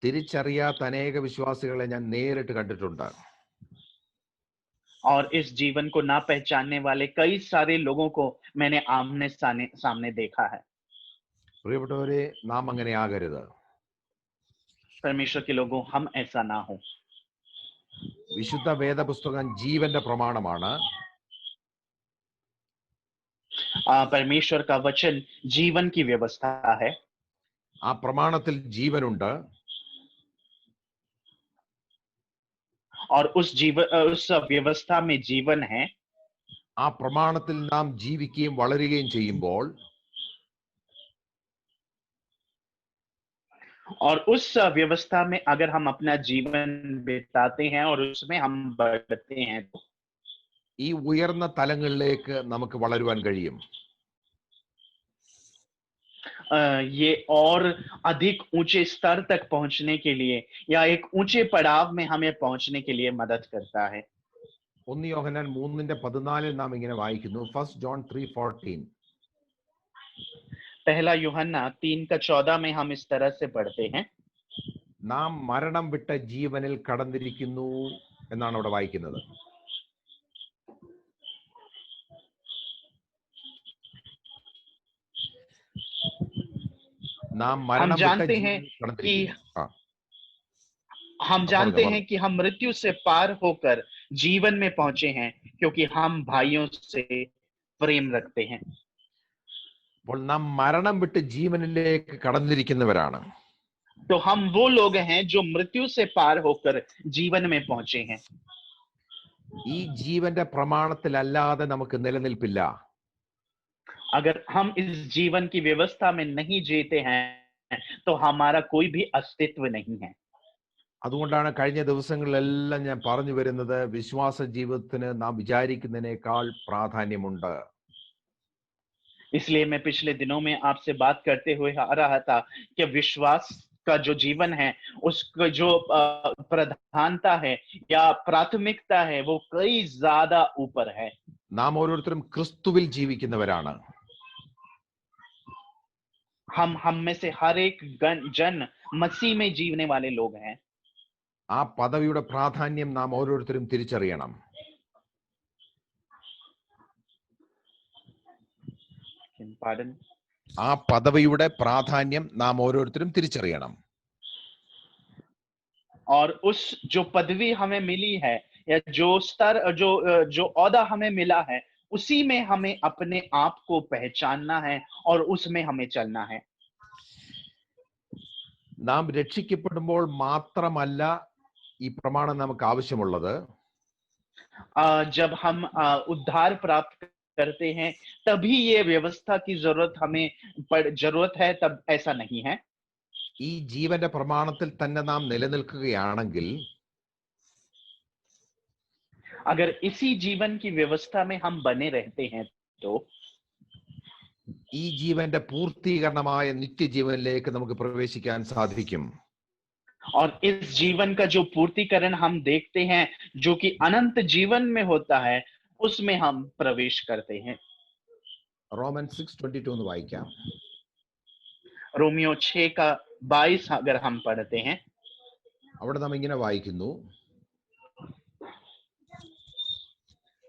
തിരിച്ചറിയാത്ത അനേക വിശ്വാസികളെ ഞാൻ നേരിട്ട് കണ്ടിട്ടുണ്ട്. और इस जीवन को ना पहचानने वाले कई सारे लोगों को मैंने आमने सामने देखा है. പ്രിയപ്പെട്ടവരെ, നാം അങ്ങനെ ആകരുത്. परमेश्वर के लोगों, हम ऐसा ना हो. വിശുദ്ധ വേദപുസ്തകം ജീവന്റെ പ്രമാണമാണ്. परमेश्वर का वचन जीवन की व्यवस्था है. ആ പ്രമാണത്തിൽ ജീവനുണ്ട്. और उस व्यवस्था में जीवन है. ആ പ്രമാണത്തിൽ നാം ജീവിക്കുകയും വളരുകയും ചെയ്യുമ്പോൾ, और उस व्यवस्था में अगर हम अपना जीवन बिताते हैं और उसमें हम बढ़ते हैं, तो ഈ ഉയർന്ന തലങ്ങളിലേക്ക് നമുക്ക് വളരുവാൻ കഴിയും. ये और अधिक ऊंचे स्तर तक पहुंचने के लिए या एक ऊंचे पड़ाव में हमें पहुंचने के लिए मदद करता है. 1 യോഹന്നാൻ 3:14 നാം ഇങ്ങനെ വായിക്കുന്നു. 1 John 3:14. पहला यूहन्ना 3:14 में हम इस तरह से पढ़ते हैं, നാം മരണം വിട്ട ജീവനിൽ കടന്നിരിക്കുന്നു എന്നാണ് അവിടെ വായിക്കുന്നത്. നാം മരണം जानते हैं कि हम मृत्यु से पार होकर जीवन में पहुंचे हैं क्योंकि हम भाइयों से प्रेम रखते हैं. അപ്പോൾ നാം മരണം വിട്ട് ജീവനിലേക്ക് കടന്നിരിക്കുന്നവരാണ്. तो हम वो लोग हैं जो मृत्यु से पार होकर जीवन में पहुंचे हैं. ഈ ജീവന്റെ പ്രമാണത്തിലല്ലാതെ നമുക്ക് നിലനിൽപ്പില്ല. अगर हम इस जीवन की व्यवस्था में नहीं जीते हैं तो हमारा कोई भी अस्तित्व नहीं है. അതുകൊണ്ടാണ് കഴിഞ്ഞ ദിവസങ്ങളിലെല്ലാം ഞാൻ പറഞ്ഞു വരുന്നത്, വിശ്വാസ ജീവിതത്തിന് നാം വിചാരിക്കുന്നതിനേക്കാൾ പ്രാധാന്യമുണ്ട്. इसलिए मैं पिछले दिनों में आपसे बात करते हुए आ रहा था कि विश्वास का जो जीवन है उसका जो प्रधानता है या प्राथमिकता है वो कई ज्यादा ऊपर है. നാം ഓരോരുത്തരും ക്രിസ്തുവിൽ ജീവിക്കുന്നവരാണ്. हम में से हर एक जन मसीह में जीवने वाले लोग हैं. ആ പദവിയുടെ പ്രാധാന്യം നാം ഓരോരുത്തരും തിരിച്ചറിയണം. Pardon? ആ പദവിയുടെ പ്രാധാന്യം നാം ഓരോരുത്തരും തിരിച്ചറിയണം. और उस जो पदवी हमें मिली है या जो स्तर जो औहदा हमें मिला है, उसी में हमें अपने आप को पहचानना है और उसमें हमें चलना है. നാം രക്ഷിക്കപ്പെടുമ്പോൾ മാത്രമല്ല ഈ പ്രമാണം നമുക്ക് ആവശ്യമുള്ളത്. जब हम उद्धार प्राप्त करते हैं तभी ये व्यवस्था की जरूरत है, तब ऐसा नहीं है. ഈ ജീവന്റെ പ്രമാണത്തിൽ തന്നെ നാം നിലനിൽക്കുകയാണെങ്കിൽ, अगर इसी जीवन की व्यवस्था में हम बने रहते हैं तो ഈ ജീവന്റെ പൂർത്തീകരണമായ നിത്യജീവനിലേക്ക് നമുക്ക് പ്രവേശിക്കാൻ സാധിക്കും. और इस जीवन का जो पूर्तिकरण हम देखते हैं, जो कि अनंत जीवन में होता है, उसमें हम प्रवेश करते हैं. റോമൻ 6:22 എന്ന് വായിക്കാം. रोमियो 6 का 22 अगर हम पढ़ते हैं, അവിടെ നാം ഇങ്ങനെ വായിക്കുന്നു.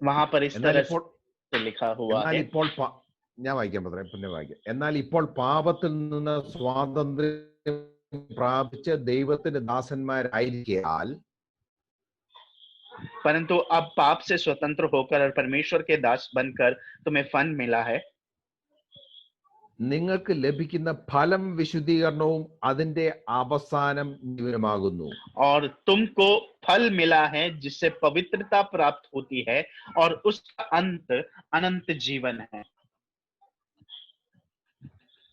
वहां पर इस എന്നാൽ तरह ഇപ്പോൾ से लिखा हुआ है. ഞാൻ വായിക്കാൻ പറ്റും, പിന്നെ വായിക്കാം. എന്നാൽ ഇപ്പോൾ പാപത്തിൽ നിന്ന് സ്വാതന്ത്ര്യം പ്രാപിച്ച് ദൈവത്തിന്റെ ദാസന്മാരായിരിക്കാൽ, परंतु अब पाप से स्वतंत्र होकर और परमेश्वर के दास बनकर तुम्हें फल मिला है. നിങ്ങൾക്ക് ലഭിക്കുന്ന ഫലം വിശുദ്ധീകരണവും അതിന്റെ അവസാനം ജീവനുമാകുന്നു. और तुमको फल मिला है जिससे पवित्रता प्राप्त होती है और उसका अंत अनंत जीवन है.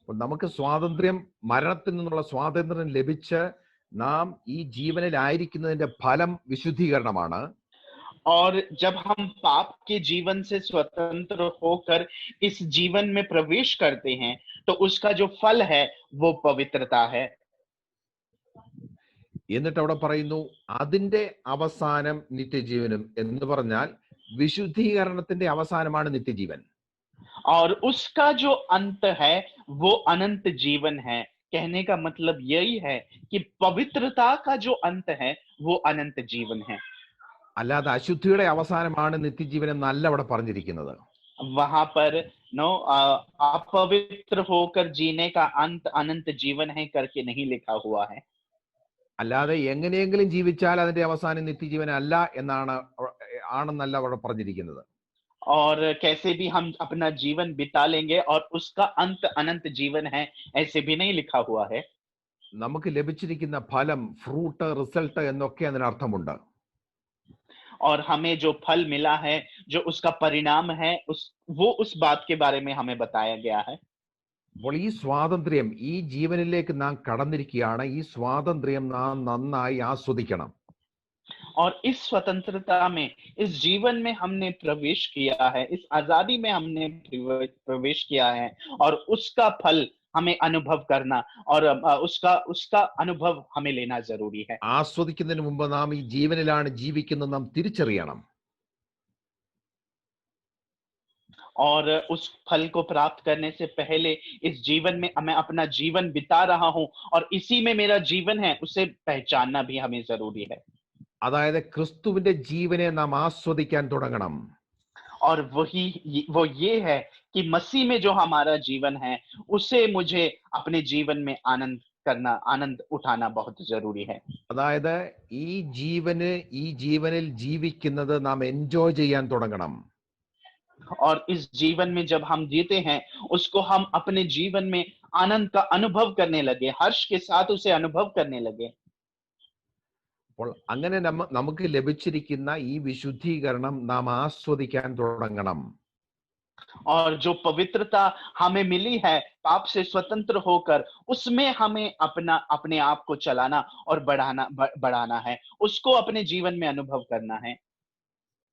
നമുക്ക് സ്വാതന്ത്ര്യം, മരണത്തിൽ നിന്നുള്ള സ്വാതന്ത്ര്യം ലഭിച്ച് നാം ഈ ജീവനിലായിരിക്കുന്നതിന്റെ ഫലം വിശുദ്ധീകരണമാണ്. और जब हम पाप के जीवन से स्वतंत्र होकर इस जीवन में प्रवेश करते हैं तो उसका जो फल है वो पवित्रता है. എന്നിട്ട് അവിടെ പറയുന്നു അതിന്റെ അവസാനം നിത്യജീവനും എന്ന് പറഞ്ഞാൽ വിശുദ്ധീകരണത്തിന്റെ അവസാനമാണ് നിത്യജീവൻ. और उसका जो अंत है वो अनंत जीवन है. कहने का मतलब यही है कि पवित्रता का जो अंत है वो अनंत जीवन है. അല്ലാതെ അശുദ്ധിയുടെ അവസാനമാണ് നിത്യജീവൻ എന്നല്ല അവിടെ പറഞ്ഞിരിക്കുന്നത്. वहां पर अपवित्र होकर जीने का अंत अनंत जीवन है करके नहीं लिखा हुआ है. അല്ലാതെ എങ്ങനെയെങ്കിലും ജീവിച്ചാൽ അതിന്റെ അവസാനം നിത്യജീവൻ അല്ല ആണെന്നല്ല അവിടെ പറഞ്ഞിരിക്കുന്നത്. और कैसे भी हम अपना जीवन बिता लेंगे और उसका अंत अनंत जीवन है, ऐसे भी नहीं लिखा हुआ है. നമുക്ക് ലഭിച്ചിരിക്കുന്ന ഫലം, ഫ്രൂട്ട്, റിസൾട്ട് എന്നൊക്കെ അതിനർത്ഥമുണ്ട്. और हमें जो फल मिला है, जो उसका परिणाम है, वो उस बात के बारे में हमें बताया गया है. അപ്പോൾ ഈ സ്വാതന്ത്ര്യം, ഈ ജീവനിലേക്ക് നാം കടന്നിരിക്കുകയാണ്. ഈ സ്വാതന്ത്ര്യം നാം നന്നായി ആസ്വദിക്കണം. और इस स्वतंत्रता में, इस जीवन में हमने प्रवेश किया है, इस आजादी में हमने प्रवेश किया है और उसका फल हमें अनुभव करना और उसका अनुभव हमें लेना जरूरी है. ആസ്വദിക്കുന്നതിന് മുമ്പ് നാം ഈ ജീവനിലാണ് ജീവിക്കുന്നത് നാം തിരിച്ചറിയണം. और उस फल को प्राप्त करने से पहले इस जीवन में मैं अपना जीवन बिता रहा हूं और इसी में मेरा जीवन है, उसे पहचानना भी हमें जरूरी है. അതായത് ക്രിസ്തുവിന്റെ ജീവനെ നാം ആസ്വദിക്കാൻ തുടങ്ങണം. और वो ये है कि मसीह में जो हमारा जीवन है उसे मुझे अपने जीवन में आनंद उठाना बहुत जरूरी है. അതായത് ഈ ജീവനിൽ ജീവിക്കുന്നത് നാം എൻജോയ് ചെയ്യാൻ തുടങ്ങണം. और इस जीवन में जब हम जीते हैं उसको हम अपने जीवन में आनंद का अनुभव करने लगे, हर्ष के साथ उसे अनुभव करने लगे. അപ്പോൾ അങ്ങനെ നമുക്ക് ലഭിച്ചിരിക്കുന്ന ഈ വിശുദ്ധീകരണം നാം ആസ്വദിക്കാൻ തുടങ്ങണം. और जो पवित्रता हमें मिली है पाप से स्वतंत्र होकर, उसमें हमें अपने आप को चलाना और बढ़ाना है, उसको अपने जीवन में अनुभव करना है.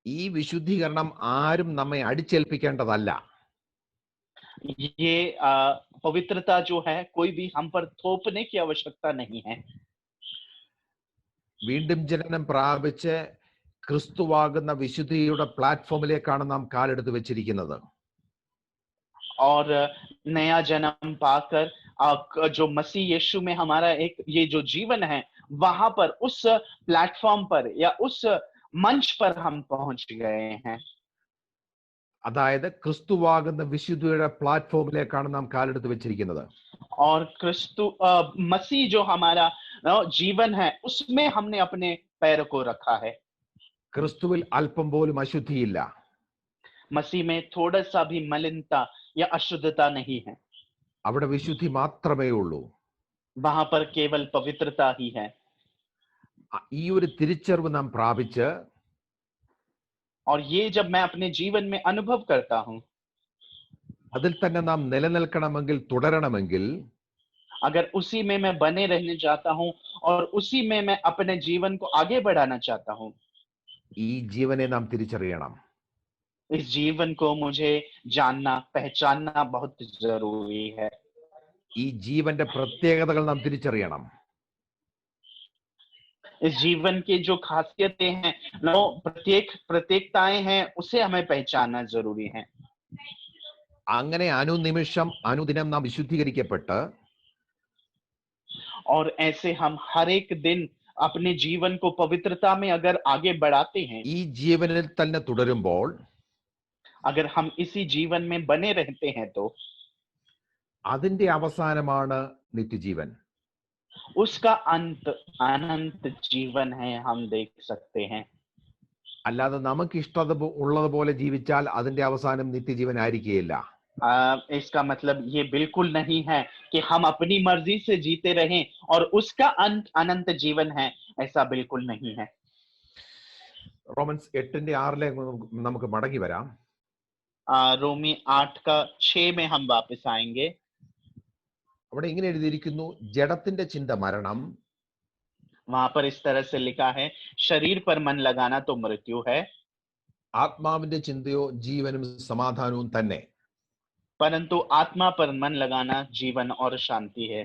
ഈ വിശുദ്ധീകരണം ആരും നമ്മെ അടിച്ചേൽപ്പിക്കേണ്ടതല്ല. ये पवित्रता जो है कोई भी हम पर थोपने की आवश्यकता नहीं है. വീണ്ടും ജനനം പ്രാപിച്ച് ക്രിസ്തുവാകുന്ന വിശുദ്ധിയുടെ പ്ലാറ്റ്ഫോമിലേക്കാണ് നാം കാലെടുത്ത് വെച്ചിരിക്കുന്നത്. और नया जन्म पाकर जो मसीह यीशु में हमारा ये जो जीवन है वहां पर उस प्लेटफॉर्म पर या उस मंच पर हम पहुंच गए हैं। അതായത് ക്രിസ്തുവാകുന്ന വിശുദ്ധിയുടെ പ്ലാറ്റ്ഫോമിലേക്കാണ് നാം കാലെടുത്ത് വെച്ചിരിക്കുന്നത്. और मसीह जो हमारा जीवन है उसमें हमने अपने पैर को रखा है। ക്രിസ്തുവിൽ അല്പം പോലും അശുദ്ധിയില്ല. मसीह में थोड़ा सा भी मलिनता या अशुद्धता नहीं है। അവിടെ വിശുദ്ധി മാത്രമേ ഉള്ളൂ. वहां पर केवल पवित्रता ही है। ഈ ഒരു തിരിച്ചറിവ് നാം പ്രാപിച്ച് और ये जब मैं अपने जीवन में अनुभव करता हूं, അതിൽ തന്നെ നാം നിലനിൽക്കണമെങ്കിൽ, തുടരണമെങ്കിൽ, अगर उसी में मैं बने रहने चाहता हूं और उसी में मैं अपने जीवन को आगे बढ़ाना चाहता हूं, ഈ ജീവനെ നാം തിരിച്ചറിയണം. इस जीवन को मुझे जानना, पहचानना बहुत जरूरी है। ഈ ജീവന്റെ പ്രത്യേകതകൾ നാം തിരിച്ചറിയണം. इस जीवन की जो खासियतें हैं, प्रत्येकताएं हैं, उसे हमें पहचानना जरूरी है। അങ്ങനെ അനുനിമിഷം അനുദിനം നാം വിശുദ്ധീകരിക്കപ്പെട്ട് और ऐसे हम हर एक दिन अपने जीवन को पवित्रता में अगर आगे बढ़ाते हैं, ഈ ജീവനിൽ തന്നെ തുടരുമ്പോൾ अगर हम इसी जीवन में बने रहते हैं, तो അതിന്റെ അവസാനമാണ് നിത്യജീവൻ. उसका अंत अनंत जीवन है, हम देख सकते हैं। അല്ലാതെ നമുക്ക് ഉള്ളതുപോലെ ജീവിച്ചാൽ അതിന്റെ അവസാനം നിത്യജീവൻ ആയിരിക്കുകയില്ല. इसका मतलब ये बिल्कुल नहीं है कि हम अपनी मर्जी से जीते रहें और उसका अंत अनंत जीवन है, ऐसा बिल्कुल नहीं है। റോമൻസ് 8:6 നമുക്ക് മടങ്ങി വരാം. रोमी 8:6 में हम वापस आएंगे। അവിടെ ഇങ്ങനെ എഴുതിയിരിക്കുന്നു, ജഡത്തിന്റെ ചിന്ത മരണം, वहां पर इस तरह से लिखा है, शरीर पर मन लगाना तो मृत्यु है, ആത്മാവിന്റെ ചിന്തയോ ജീവനും സമാധാനവും തന്നെ. परंतु आत्मा पर मन लगाना जीवन और शांति है।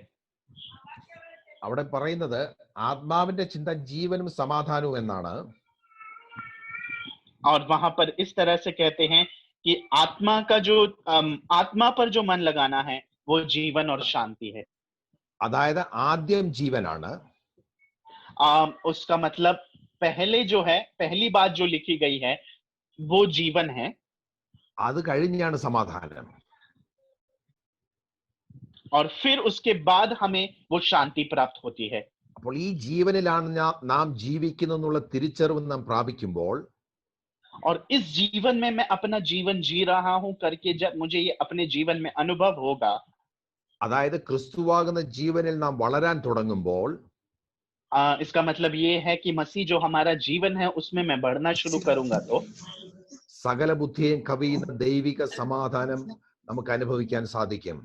അവിടെ പറയുന്നത് ആത്മാവിന്റെ ചിന്ത ജീവനും സമാധാനവും എന്നാണ്. और वहां पर इस तरह से कहते हैं कि आत्मा पर जो मन लगाना है वो जीवन और शांति है। അതായത് ആദ്യം ജീവനാണ്. उसका मतलब पहले जो है, पहली बात जो लिखी गई है वो जीवन है, അത് കഴിഞ്ഞാണ് സമാധാനം. और फिर उसके बाद हमें वो शांति प्राप्त होती है। അപ്പോൾ ഈ ജീവനിലാണ് നാം ജീവിക്കുന്നെന്നുള്ള തിരിച്ചറിവ് നാം പ്രാപിക്കുമ്പോൾ और इस जीवन में मैं अपना जीवन जी रहा हूं करके जब मुझे ये अपने जीवन में अनुभव होगा, അതായത് ക്രിസ്തുവാകുന്ന ജീവനിൽ നാം വളരാൻ തുടങ്ങുമ്പോൾ इसका मतलब ये है कि मसीह जो हमारा जीवन है उसमें मैं बढ़ना शुरू करूंगा, तो സകല ബുദ്ധിയും കവിയുന്ന ദൈവിക സമാധാനം നമുക്ക് അനുഭവിക്കാൻ സാധിക്കും.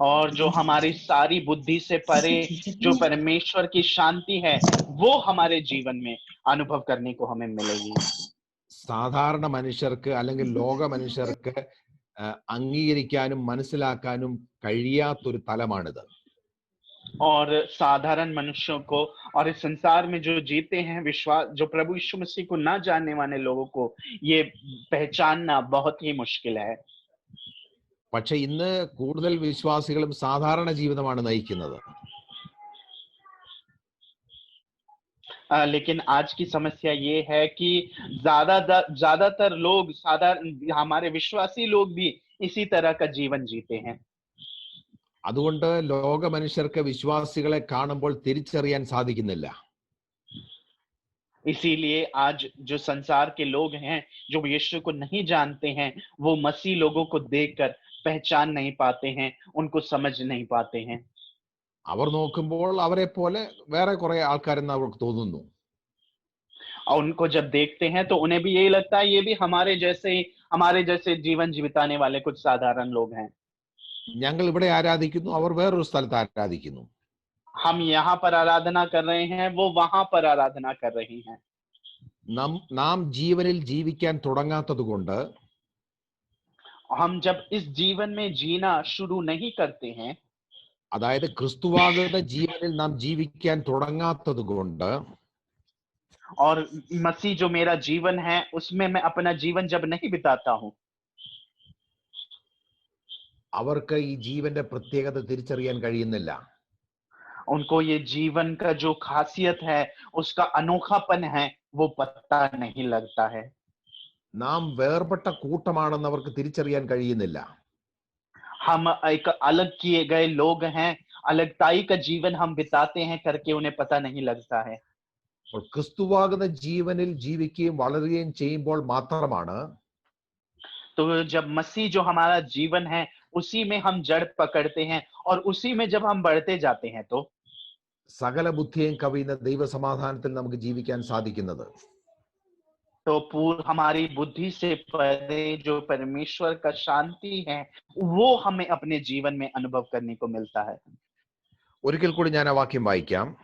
और जो हमारी सारी बुद्धि से परे जो परमेश्वर की शांति है वो हमारे जीवन में अनुभव करने को हमें मिलेगी। സാധാരണ മനുഷ്യർക്ക് അല്ലെങ്കിൽ ലോക മനുഷ്യർക്ക് അംഗീകരിക്കാനും മനസ്സിലാക്കാനും കഴിയാത്തൊരു തലമാണിത്. और साधारण मनुष्यों को और इस संसार में जो जीते हैं विश्वास, जो प्रभु यीशु मसीह को ना जानने वाले लोगों को ये पहचानना बहुत ही मुश्किल है। പക്ഷെ ഇന്ന് കൂടുതൽ വിശ്വാസികളും സാധാരണ ജീവിതമാണ് നയിക്കുന്നത്. लेकिन आज की समस्या ये है कि ज्यादातर लोग हमारे विश्वासी लोग भी इसी तरह का जीवन जीते हैं। അതുകൊണ്ട് ലോക മനുഷ്യർക്ക് വിശ്വാസികളെ കാണുമ്പോൾ തിരിച്ചറിയാൻ സാധിക്കുന്നില്ല. इसीलिए आज जो संसार के लोग हैं जो यीशु को नहीं जानते हैं, वो मसीह लोगों को देखकर पहचान नहीं पाते हैं, उनको समझ नहीं पाते हैं। അവർ നോക്കുമ്പോൾ അവരെ പോലെ വേറെ കുറെ ആൾക്കാരെന്ന് അവർക്ക് തോന്നുന്നു. और उनको जब देखते हैं तो उन्हें भी यही लगता है ये भी हमारे जैसे जीवन बिताने वाले कुछ साधारण लोग हैं। ഞങ്ങൾ ഇവിടെ ആരാധിക്കുന്നു, അവർ വേറൊരു സ്ഥലത്ത് ആരാധിക്കുന്നു. हम यहाँ पर आराधना कर रहे हैं, वो वहां पर आराधना कर रही हैं। നാം ജീവനിൽ ജീവിക്കാൻ തുടങ്ങാത്തത് കൊണ്ട് हम जब इस जीवन में जीना शुरू नहीं करते हैं, അതായത് ക്രിസ്തുവാകുന്ന ജീവനിൽ നാം ജീവിക്കാൻ തുടങ്ങാത്തത് കൊണ്ട് और मसीह जो मेरा जीवन है उसमें मैं अपना जीवन जब नहीं बिताता हूं, അവർക്ക് ഈ ജീവന്റെ പ്രത്യേകത തിരിച്ചറിയാൻ കഴിയുന്നില്ല. उनको ये जीवन का जो खासियत है, उसका अनोखापन है, वो पता नहीं लगता है। നാം വേർപെട്ട കൂട്ടമാണെന്ന് അവർക്ക് തിരിച്ചറിയാൻ കഴിയുന്നില്ല. हम एक अलग किए गए लोग हैं, अलगताई का जीवन हम बिताते हैं करके उन्हें पता नहीं लगता है। അപ്പോൾ ക്രിസ്തുവാകുന്ന ജീവനിൽ ജീവിക്കുകയും വളരുകയും ചെയ്യുമ്പോൾ മാത്രമാണ് तो जब मसीह जो हमारा जीवन है, उसी में हम जड़ पकड़ते हैं और उसी में जब हम बढ़ते जाते हैं, तो സകല ബുദ്ധിയും കവിയുന്ന ദൈവസമാധാനത്തിൽ നമുക്ക് ജീവിക്കാൻ സാധിക്കുന്നത്. हमारी बुद्धि से परे जो परमेश्वर का शांति है, वो हमें अपने जीवन में अनुभव करने को मिलता है। ഒരിക്കൽ കൂടി ഞാൻ ആ വാക്യം വായിക്കാം.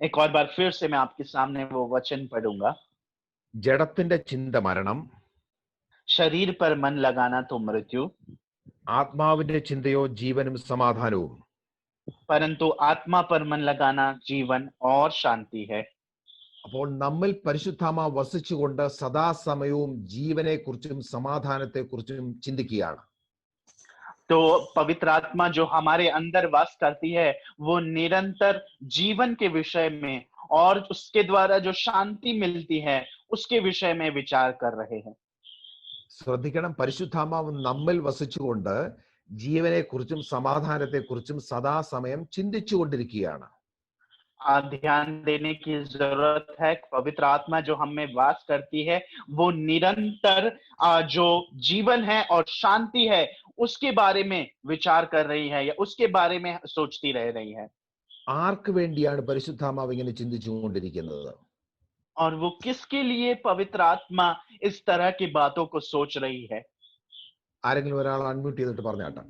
एक और बार फिर से मैं आपके सामने वो वचन पढ़ूंगा। ജഡത്തിന്റെ ചിന്ത മരണം, शरीर पर मन लगाना तो मृत्यु, ആത്മാവിന്റെ ചിന്തയോ ജീവനും സമാധാനവും. परंतु आत्मा पर मन लगाना जीवन और शांति है। അപ്പോൾ നമ്മിൽ പരിശുദ്ധാത്മാവ് വസിച്ചുകൊണ്ട് സദാസമയവും ജീവനെ കുറിച്ചും സമാധാനത്തെ കുറിച്ചും ചിന്തിക്കുകയാണ്. तो पवित्र आत्मा जो हमारे अंदर वास करती है, वो निरंतर जीवन के विषय में और उसके द्वारा जो शांति मिलती है, उसके विषय में विचार कर रहे हैं। ശ്രദ്ധിക്കണം, പരിശുദ്ധാത്മാവ് നമ്മിൽ വസിച്ചുകൊണ്ട് ജീവനെ കുറിച്ചും സമാധാനത്തെ കുറിച്ചും സദാസമയം ചിന്തിച്ചുകൊണ്ടിരിക്കുകയാണ്. ध्यान देने की जरूरत है। पवित्र आत्मा जो हम में वास करती है, वो निरंतर जो जीवन है और शांति है, उसके बारे में विचार कर रही है या उसके बारे में सोचती रह रही है। ആർക്ക് വേണ്ടിയാണ് പരിശുദ്ധാത്മാവ് ഇങ്ങനെ ചിന്തിച്ചുകൊണ്ടിരിക്കുന്നത്? और वो किसके लिए पवित्र आत्मा इस तरह की बातों को सोच रही है? ആരെങ്കിലും ഒരാൾ അൺമ്യൂട്ട് ചെയ്തിട്ട് പറഞ്ഞാട്ടെ.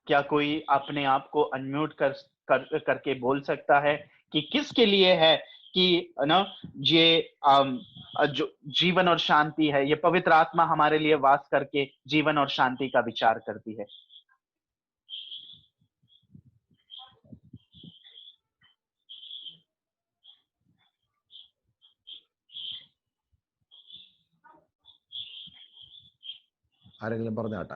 क्या कोई अपने आप को अनम्यूट करके बोल सकता है कि किसके लिए है कि ना ये जो जीवन और शांति है, ये पवित्र आत्मा हमारे लिए वास करके जीवन और शांति का विचार करती है? ആരെങ്കിലും പറഞ്ഞാട്ടെ.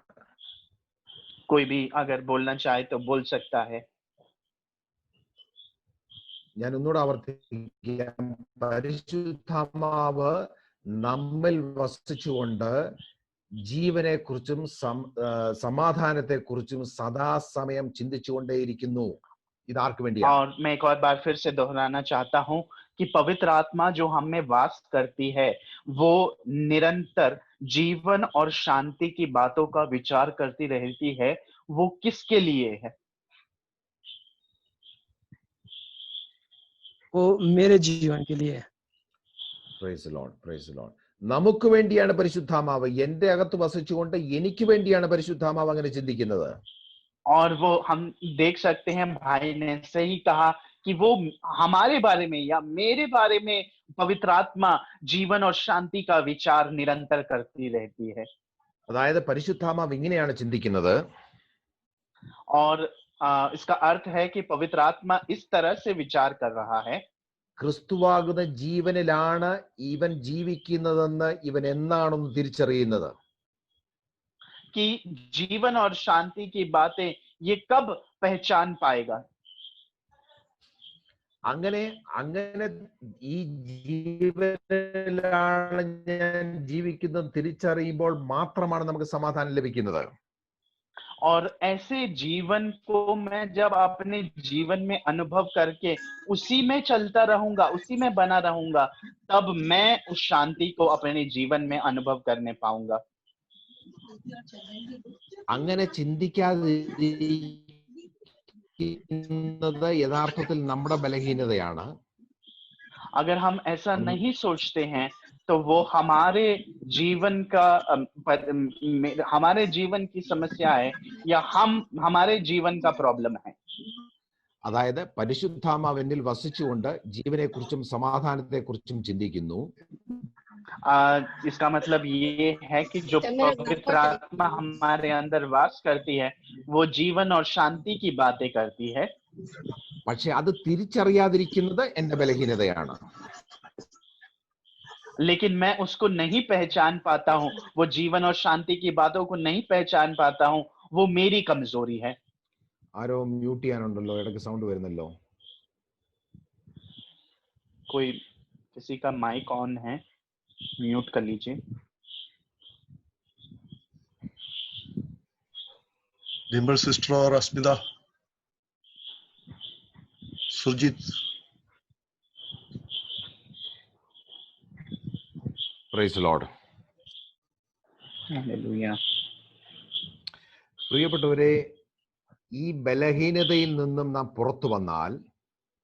कोई भी अगर बोलना चाहे तो बोल सकता है। ഞാൻ ഒന്നുകൂടെ ആവർത്തിക്കാം. പരിശുദ്ധാത്മാവ് നമ്മിൽ വസിച്ചുകൊണ്ട് ജീവനെ കുറിച്ചും സമാധാനത്തെ കുറിച്ചും സദാസമയം ചിന്തിച്ചുകൊണ്ടേയിരിക്കുന്നു. ഇതാർക്ക് വേണ്ടിയാണ്? और मैं एक और बार फिर से दोहराना चाहता हूं कि पवित्र आत्मा जो हम में वास करती है, वो निरंतर जीवन और शांति की बातों का विचार करती रहती है। वो किसके लिए है? वो मेरे जीवन के लिए है। Praise the Lord, praise the Lord. നമുക്ക് വേണ്ടിയാണ് പരിശുദ്ധാത്മാവ്. എന്റെ അകത്ത് വസിച്ചുകൊണ്ട് എനിക്ക് വേണ്ടിയാണ് പരിശുദ്ധാത്മാവ് അങ്ങനെ ചിന്തിക്കുന്നത്. और वो हम देख सकते हैं, भाई ने सही कहा कि वो हमारे बारे में या मेरे बारे में पवित्र आत्मा जीवन और शांति का विचार निरंतर करती रहती है। അതായത് പരിശുദ്ധാത്മാവ് ഇങ്ങനെയാണ് ചിന്തിക്കുന്നത്. और इसका अर्थ है कि पवित्र आत्मा इस तरह से विचार कर रहा है, ക്രിസ്തുവാകുന്ന ജീവനിലാണ് ഇവൻ ജീവിക്കുന്നതെന്ന് ഇവൻ എന്നാണെന്ന് തിരിച്ചറിയുന്നത്. कि जीवन और शांति की बातें ये कब पहचान पाएगा? അങ്ങനെ അങ്ങനെ ഈ ജീവനിലാണ് ഞാൻ ജീവിക്കുന്നത് തിരിച്ചറിയുമ്പോൾ മാത്രമാണ് നമുക്ക് സമാധാനം ലഭിക്കുന്നത്. और ऐसे जीवन को मैं जब अपने जीवन में अनुभव करके उसी में चलता रहूंगा, उसी में बना रहूंगा, तब मैं उस शांति को अपने जीवन में अनुभव करने पाऊंगा। അങ്ങനെ ചിന്തിക്കാതിരിക്കുന്നത് യഥാർത്ഥത്തിൽ നമ്മുടെ ബലഹീനതയാണ്. अगर हम ऐसा नहीं सोचते हैं, तो वो हमारे जीवन का हमारे जीवन की समस्या है या हमारे जीवन का प्रॉब्लम है। അതായത് പരിശുദ്ധാത്മാവ് എന്നിൽ വസിച്ചുകൊണ്ട് ജീവനെ കുറിച്ചും സമാധാനത്തെ കുറിച്ചും ചിന്തിക്കുന്നു. इसका मतलब ये है कि जो पवित्र आत्मा हमारे अंदर वास करती है, वो जीवन और शांति की बातें करती है। പക്ഷെ അത് തിരിച്ചറിയാതിരിക്കുന്നത് എന്റെ ബലഹീനതയാണ്. लेकिन मैं उसको नहीं पहचान पाता हूँ, वो जीवन और शांति की बातों को नहीं पहचान पाता हूँ, वो मेरी कमजोरी है। ആരോ മ്യൂട്ട് ചെയ്യാനുണ്ടല്ലോ, ഇടയ്ക്ക് സൗണ്ട് വരുന്നല്ലോ. कोई किसी का माइक ऑन है, म्यूट कर लीजिए. डिम्पल सिस्टर और Asmita, Surjeet. Praise Lord. Hallelujah. പ്രിയപ്പെട്ടവരെ, ഈ ബലഹീനതയിൽ നിന്നും നാം പുറത്തു വന്നാൽ,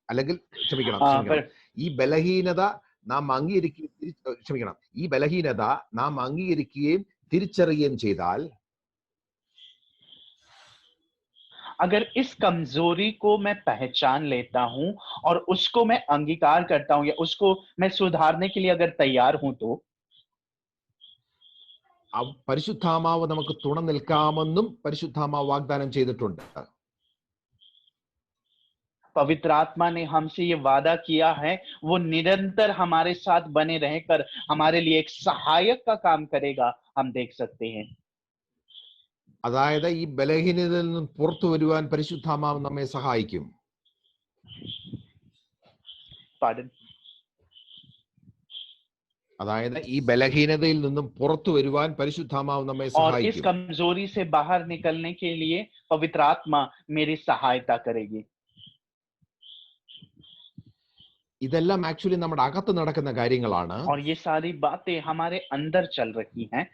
അല്ലെങ്കിൽ ക്ഷമിക്കണം, ഈ ബലഹീനത നാം ഈ ബലഹീനത നാം അംഗീകരിക്കുകയും തിരിച്ചറിയുകയും ചെയ്താൽ, अगर इस कमजोरी को मैं पहचान लेता हूं और उसको मैं अंगीकार करता हूं या उसको मैं सुधारने के लिए अगर तैयार हूं, तो പരിശുദ്ധാത്മാവ് നമുക്ക് തുണ നിൽക്കാമെന്നും പരിശുദ്ധാത്മാവ് വാഗ്ദാനം ചെയ്തിട്ടുണ്ട്. पवित्र आत्मा ने हमसे ये वादा किया है, वो निरंतर हमारे साथ बने रहकर हमारे लिए एक सहायक का काम करेगा, हम देख सकते हैं. അതായത് ഈ ബലഹീനതയിൽ നിന്നും പുറത്തു വരുവാൻ പരിശുദ്ധാത്മാവ് നമ്മെ സഹായിക്കും. അതായത് ഈ ബലഹീനതയിൽ നിന്നും പുറത്തു വരുവാൻ പരിശുദ്ധാത്മാവ് നമ്മെ സഹായിക്കും. और इस कमजोरी से बाहर निकलने के लिए पवित्र आत्मा मेरी सहायता करेगी. ഇതെല്ലാം ആക്ച്വലി നമ്മുടെ അകത്ത് നടക്കുന്ന കാര്യങ്ങളാണ്. और ये सारी बातें हमारे अंदर चल रही हैं.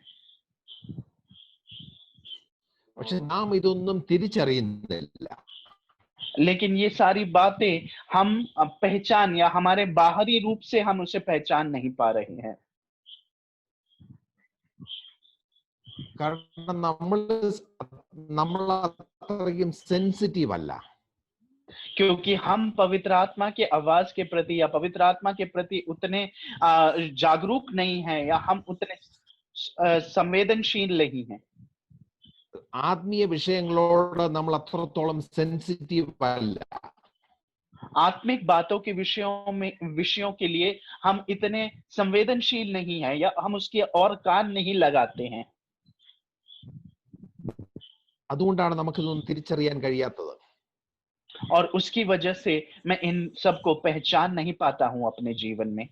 പക്ഷെ നാം ഇതൊന്നും തിരിച്ചറിയുന്നില്ല. लेकिन ये सारी बातें हम पहचान या हमारे बाहरी रूप से हम उसे पहचान नहीं पा रहे हैं. കാരണം നമ്മൾ അത്രയും സെൻസിറ്റീവ് അല്ല. क्योंकि हम पवित्र आत्मा के आवाज के प्रति या पवित्र आत्मा के प्रति उतने जागरूक नहीं हैं या हम उतने संवेदनशील नहीं हैं. ആത്മീയ വിഷയങ്ങളോട് നമ്മൾ അത്രത്തോളം സെൻസിറ്റീവ് അല്ല. आत्मिक बातों के विषयों के लिए हम इतने संवेदनशील नहीं हैं या हम उसके और कान नहीं लगाते हैं. അതുകൊണ്ടാണ് നമുക്കിതൊന്നും തിരിച്ചറിയാൻ കഴിയാത്തത്. और उसकी वजह से मैं इन सब को पहचान नहीं पाता हूं अपने जीवन में.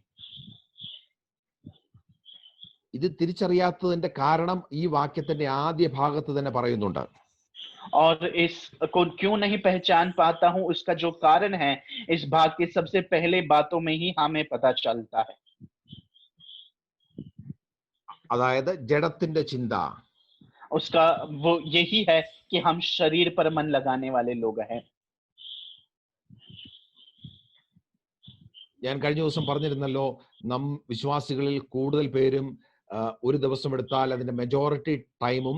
ഇത് തിരിച്ചറിയാത്തതിന്റെ കാരണം ഈ വാക്യത്തിന്റെ ആദ്യ ഭാഗത്ത് തന്നെ പറയുന്നുണ്ട്. और इसको क्यों नहीं पहचान पाता हूं, उसका जो कारण है इस भाग के सबसे पहले बातों में ही हमें पता चलता है. അതായത് ജഡത്തിന്റെ ചിന്ത. उसका वो यही है कि हम शरीर पर मन लगाने वाले लोग हैं. ഞാൻ കഴിഞ്ഞ ദിവസം പറഞ്ഞിരുന്നല്ലോ, വിശ്വാസികളിൽ കൂടുതൽ പേരും ഒരു ദിവസം എടുത്താൽ അതിന്റെ മെജോറിറ്റി ടൈമും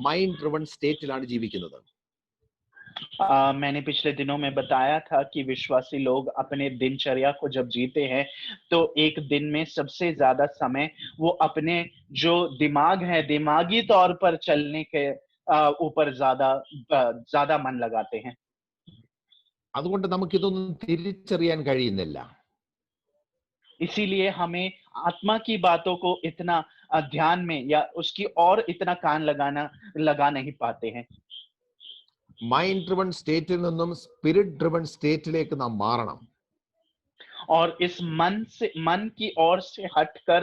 മൈൻഡ് ഡ്രിവൺ സ്റ്റേറ്റിലാണ് ജീവിക്കുന്നത്. मैंने पिछले दिनों में बताया था कि विश्वासी लोग अपने दिनचर्या को जब जीते हैं तो एक दिन में सबसे ज्यादा समय वो अपने जो दिमाग है, दिमागी तौर पर चलने के ऊपर ज्यादा मन लगाते हैं. അതുകൊണ്ട് നമുക്കിതൊന്നും തിരിച്ചറിയാൻ കഴിയുന്നില്ല. इसीलिए हमें आत्मा की बातों को इतना ध्यान में या उसकी और इतना कान लगा नहीं पाते हैं. മൈൻഡ് ഡ്രിവൺ സ്റ്റേറ്റിൽ നിന്നും സ്പിരിറ്റ് ഡ്രിവൺ സ്റ്റേറ്റിലേക്ക് നാം മാറണം. और इस मन की ओर से हटकर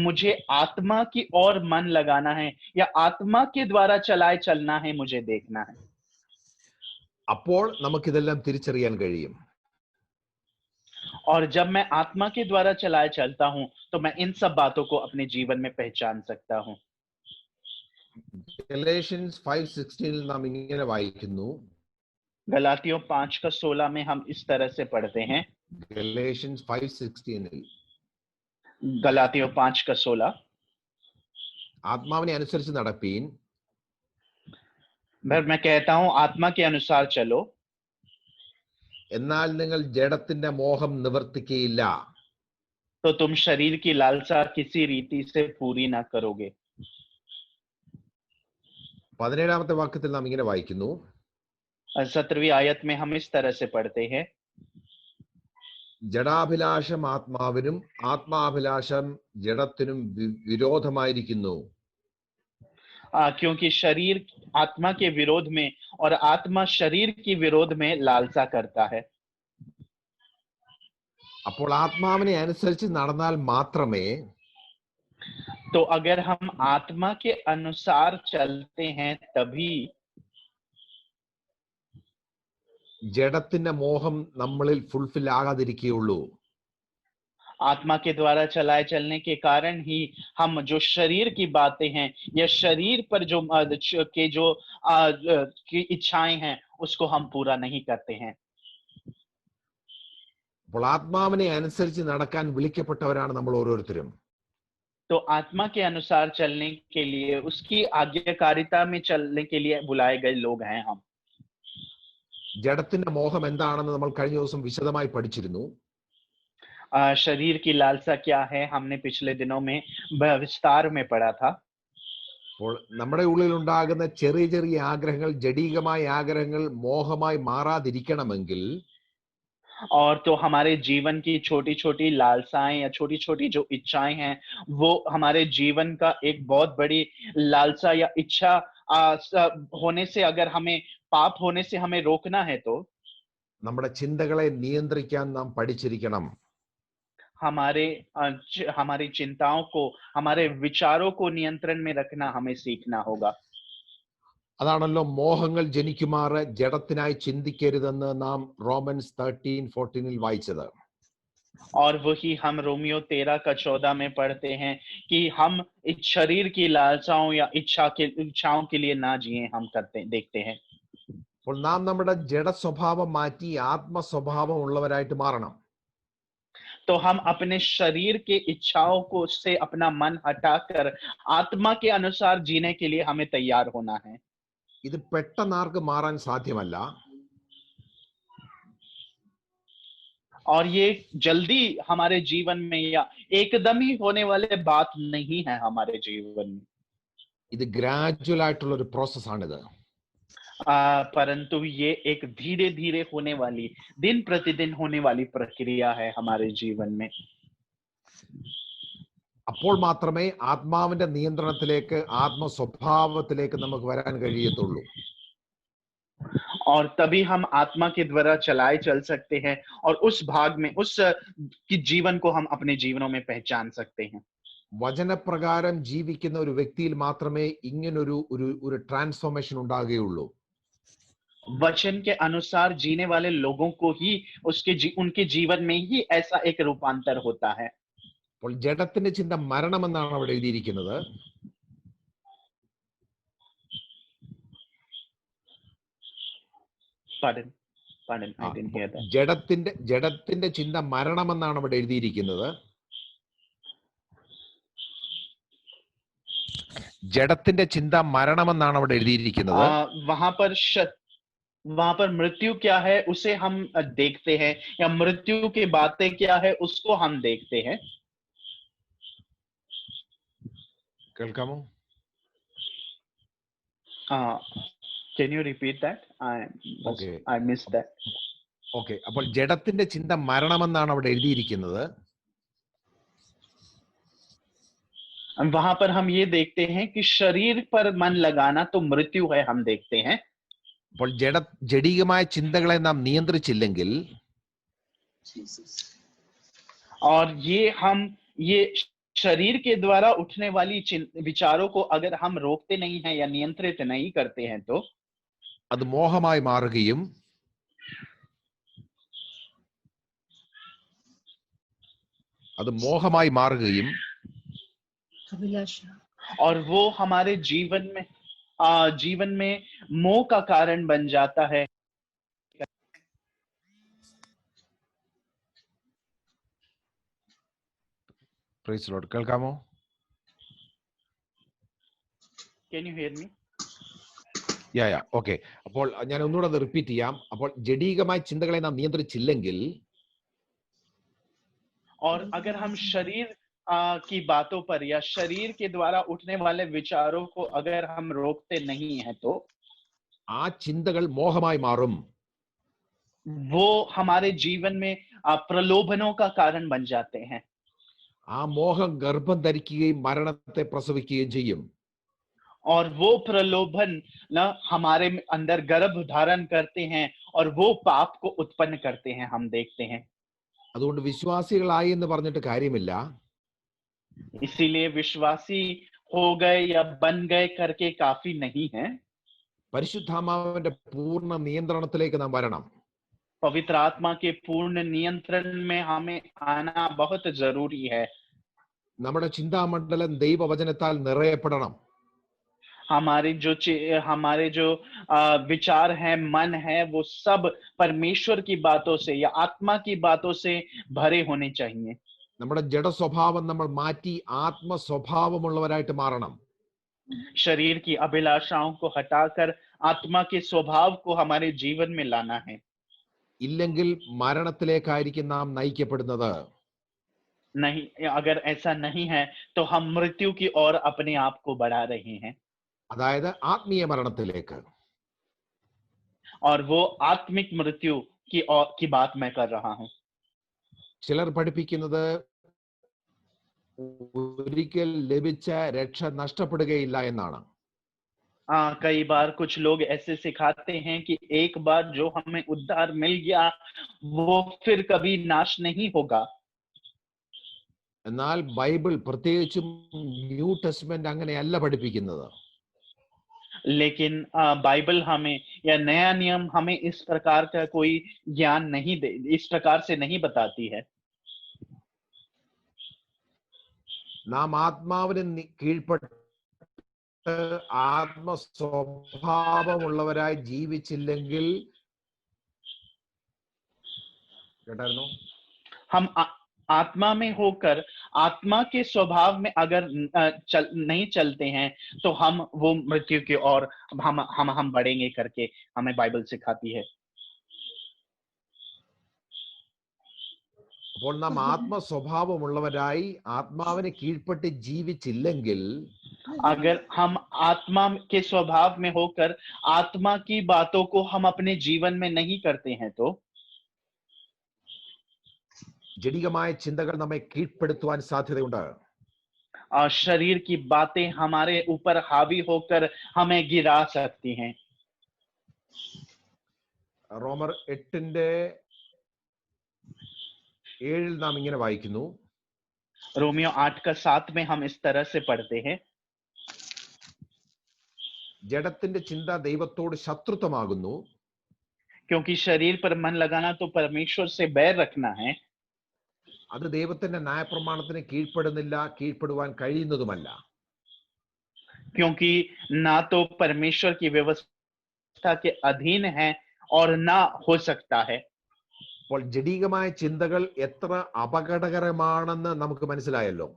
मुझे आत्मा की ओर मन लगाना है या आत्मा के द्वारा चलाए चलना है, मुझे देखना है. അപ്പോൾ നമുക്കിതെല്ലാം തിരിച്ചറിയാൻ കഴിയും. और जब मैं आत्मा के द्वारा चलाए चलता हूं तो मैं इन सब बातों को अपने जीवन में पहचान सकता हूं. ഗലാത്യൻസ് 5:16 നാം ഇങ്ങനെ വായിക്കുന്നു. गलातियों 5:16 में हम इस तरह से पढ़ते हैं. ഗലാത്യൻസ് 5:16 गलातियों 5:16 ആത്മാവിനെ അനുസരിച്ച് നടപ്പീൻ. मैं कहता हूं आत्मा के अनुसार चलो, എന്നാൽ നിങ്ങൾ ജഡത്തിന്റെ മോഹം നിവർത്തിക്കയില്ല. तो तुम शरीर की लालसा किसी रीति से पूरी ना करोगे. 17ാമത്തെ വാക്യത്തിൽ നാം ഇങ്ങനെ വായിക്കുന്നു. 17वीं आयत में हम इस तरह से पढ़ते हैं. ജഡാഭിലാഷം ആത്മാവിനും ആത്മാഭിലാഷം ജഡത്തിനും വിരോധമായിരിക്കുന്നു. क्योंकि शरीर आत्मा के विरोध में और आत्मा शरीर के विरोध में लालसा करता है। അപ്പോൾ ആത്മാവിനെ അനുസരിച്ച് നടന്നാൽ മാത്രമേ तो अगर हम आत्मा के अनुसार चलते हैं तभी ജഡത്തിന്റെ മോഹം നമ്മളിൽ ഫുൾഫിൽ ആകാതിരിക്കുകയുള്ളൂ. आत्मा के द्वारा चलाए चलने के कारण ही हम जो शरीर की बातें हैं या शरीर पर जो की इच्छाएं हैं उसको हम पूरा नहीं करते हैं। അപ്പോൾ ആത്മാവിനെ അനുസരിച്ച് നടക്കാൻ വിളിക്കപ്പെട്ടവരാണ് നമ്മൾ ഓരോരുത്തരും. तो आत्मा के अनुसार चलने के लिए, उसकी आज्ञाकारिता में चलने के लिए बुलाए गए लोग हैं हम। ജഡത്തിന്റെ മോഹം എന്താണെന്ന് നമ്മൾ കഴിഞ്ഞ ദിവസം വിശദമായി പഠിച്ചിരുന്നു. शरीर की लालसा क्या है हमने पिछले दिनों में विस्तार में पढ़ा था। അപ്പോൾ നമ്മുടെ ഉള്ളിൽ ഉണ്ടാകുന്ന ചെറിയ ചെറിയ ആഗ്രഹങ്ങൾ, ജഡീകമായ ആഗ്രഹങ്ങൾ മോഹമായി മാറാതിരിക്കണമെങ്കിൽ और तो हमारे जीवन की छोटी छोटी लालसाएं या छोटी छोटी जो इच्छाएं हैं वो हमारे जीवन का एक बहुत बड़ी लालसा या इच्छा होने से, अगर हमें पाप होने से हमें रोकना है तो നമ്മുടെ ചിന്തകളെ നിയന്ത്രിക്കാൻ നാം പഠിച്ചിരിക്കണം. हमारी चिंताओं को, हमारे विचारों को नियंत्रण में रखना हमें सीखना होगा। അതാണല്ലോ മോഹങ്ങൾ ജനിക്കുമാറ് ജഡത്തിനായി ചിന്തിക്കരുതെന്ന് നാം റോമൻസ് 13:14 വായിച്ചത്. और वही हम रोमियो 13:14 में पढ़ते हैं कि हम इस शरीर की लालसाओं या इच्छाओं के लिए ना जिए, हम देखते हैं। അപ്പോൾ നാം നമ്മുടെ ജഡ സ്വഭാവം മാറ്റി ആത്മ സ്വഭാവം ഉള്ളവരായിട്ട് മാറണം. तो हम अपने शरीर के इच्छाओं को से अपना मन हटाकर आत्मा के अनुसार जीने के लिए हमें तैयार होना है। ഇത് പെട്ടെന്ന് ആർക്ക് മാറാൻ സാധ്യമല്ല. और ये जल्दी हमारे जीवन में या एकदम ही होने वाले बात नहीं है हमारे जीवन में। ഇത് ഗ്രാജുവൽ ആയിട്ടുള്ള ഒരു പ്രോസസ്സാണിത്. परंतु ये एक धीरे धीरे होने वाली, दिन प्रतिदिन होने वाली प्रक्रिया है हमारे जीवन में। അപ്പോൾ മാത്രമേ ആത്മാവിന്റെ നിയന്ത്രണത്തിലേക്ക്, ആത്മ സ്വഭാവത്തിലേക്ക് നമുക്ക് വരാൻ കഴിയത്തുള്ളൂ. और तभी हम आत्मा के द्वारा चलाए चल सकते हैं और उस भाग में, उस की जीवन को हम अपने जीवनों में पहचान सकते हैं। വചനപ്രകാരം ജീവിക്കുന്ന ഒരു വ്യക്തിയിൽ മാത്രമേ ഇങ്ങനൊരു ഒരു ട്രാൻസ്ഫോർമേഷൻ ഉണ്ടാകുകയുള്ളൂ. वचन के अनुसार जीने वाले लोगों को ही उनके जीवन में ही ऐसा एक रूपांतर होता है। അപ്പോൾ ജഡത്തിന്റെ ചിന്ത മരണമെന്നാണ് അവിടെ എഴുതിയിരിക്കുന്നത്. ജഡത്തിന്റെ ചിന്ത മരണമെന്നാണ് അവിടെ എഴുതിയിരിക്കുന്നത്. ജഡത്തിന്റെ ചിന്ത മരണമെന്നാണ് അവിടെ എഴുതിയിരിക്കുന്നത്. वहां पर मृत्यु क्या है उसे हम देखते हैं, या मृत्यु की बातें क्या है उसको हम देखते हैं। കേൾക്കാമോ? Can you repeat that? I missed that. Okay, അപ്പോൾ ജഡത്തിന്റെ ചിന്ത മരണമെന്നാണ് അവിടെ എഴുതിയിരിക്കുന്നത്. वहां पर हम ये देखते हैं कि शरीर पर मन लगाना तो मृत्यु है, हम देखते हैं। അപ്പോൾ ജഡീകമായ ചിന്തകളെ നാം നിയന്ത്രിച്ചില്ലെങ്കിൽ, और ये शरीर के द्वारा उठने वाली विचारों को अगर हम रोकते नहीं हैं या नियंत्रित नहीं करते हैं तो അത് മോഹമായി മാറുകയും और वो हमारे जीवन में मोह का कारण बन जाता है। Praise the Lord. കേൾക്കാമോ? Can you hear me? Yeah. Okay. അപ്പോൾ ഞാൻ ഒന്നുകൂടെ അത് റിപ്പീറ്റ് ചെയ്യാം. അപ്പോൾ ജഡീകമായ ചിന്തകളെ നാം നിയന്ത്രിച്ചില്ലെങ്കിൽ, और अगर हम शरीर की बातों पर या शरीर के द्वारा उठने वाले विचारों को अगर हम रोकते नहीं हैं तो ആ ചിന്തകൾ മോഹമായി മാറും. वो हमारे जीवन में प्रलोभनों का कारण बन जाते हैं. ആ മോഹം ഗർഭം ധരിക്കുകയും മരണത്തെ പ്രസവിക്കുകയും ചെയ്യും. और वो प्रलोभन ना हमारे अंदर गर्भ धारण करते हैं और वो पाप को उत्पन्न करते हैं, हम देखते हैं। അതുകൊണ്ട് വിശ്വാസികളായി എന്ന് പറഞ്ഞിട്ട് കാര്യമില്ല. इसीलिए विश्वासी हो गए या बन गए करके काफी नहीं है। പരിശുദ്ധാത്മാവിന്റെ പൂർണ്ണ നിയന്ത്രണത്തിലേക്ക് നാം വരണം. पवित्र आत्मा के पूर्ण नियंत्रण में हमें आना बहुत जरूरी है। നമ്മുടെ ചിന്താമണ്ഡലം ദൈവവചനത്താൽ നിറയപ്പെടണം. हमारे जो विचार है, मन है, वो सब परमेश्वर की बातों से या आत्मा की बातों से भरे होने चाहिए। നമ്മുടെ ജഡസ്വഭാവം നമ്മൾ മാറ്റി ആത്മസ്വഭാവമുള്ളവരായിട്ട് മാറണം. शरीर की अभिलाषाओं को हटाकर आत्मा के स्वभाव को हमारे जीवन में लाना है। ഇല്ലെങ്കിൽ മരണത്തിലേക്കായിരിക്കും നാം നയിക്കപ്പെടുന്നത്. नहीं, अगर ऐसा नहीं है तो हम मृत्यु की ओर अपने आप को बढ़ा रहे हैं, അതായത് ആത്മീയ മരണത്തിലേക്ക്. और वो आत्मिक मृत्यु की बात मैं कर रहा हूं। ചിലർ പഠിപ്പിക്കുന്നത് ഒരിക്കൽ ലഭിച്ച രക്ഷ നഷ്ടപ്പെടുകയില്ല എന്നാണ്. कई बार कुछ लोग ऐसे सिखाते हैं कि एक बार जो हमें उद्धार मिल गया वो फिर कभी नाश नहीं होगा। എന്നാൽ ബൈബിൾ പ്രത്യേകിച്ചും ന്യൂ ടെസ്റ്റ്മെന്റ് അങ്ങനെയല്ല പഠിപ്പിക്കുന്നത്. लेकिन बाइबल हमें या नया नियम हमें इस प्रकार का कोई ज्ञान नहीं दे, इस प्रकार से नहीं बताती है। നാം ആത്മാവിന് കീഴ്പ്പെട്ട് ആത്മസ്വഭാവമുള്ളവരായി ജീവിച്ചില്ലെങ്കിൽ, കേട്ടായിരുന്നോ? हम आत्मा में होकर आत्मा के स्वभाव में अगर नहीं चलते हैं तो हम वो मृत्यु की ओर हम बढ़ेंगे करके हमें बाइबल सिखाती है। അപ്പോൾ നാം ആത്മസ്വഭാവമുള്ളവരായി ആത്മാവിനെ കീഴ്പ്പെട്ട് ജീവിച്ചില്ലെങ്കിൽ, अगर हम आत्मा के स्वभाव में होकर आत्मा की बातों को हम अपने जीवन में नहीं करते हैं तो ജഡികമായ ചിന്തകൾ നമ്മെ കീഴ്പ്പെടുത്തുവാൻ സാധ്യതയുണ്ട്. शरीर की बातें हमारे ऊपर हावी होकर हमें गिरा सकती हैं। റോമർ 8:7 നാം ഇങ്ങനെ വായിക്കുന്നു. रोमियो 8:7 में हम इस तरह से पढ़ते हैं, ജഡത്തിന്റെ ചിന്ത ദൈവത്തോട് ശത്രുത്വമാകുന്നു. क्योंकि शरीर पर मन लगाना तो परमेश्वर से बैर रखना है। അത് ദൈവത്തിന്റെ ന്യായപ്രമാണത്തിന് കീഴ്പ്പെടുവാൻ കഴിയുന്നതുമല്ല. क्योंकि ना तो परमेश्वर की व्यवस्था के अधीन है और ना हो सकता है। അപ്പോൾ ജഡികമായ ചിന്തകൾ എത്ര അപകടകരമാണെന്ന് നമുക്ക് മനസ്സിലായല്ലോ.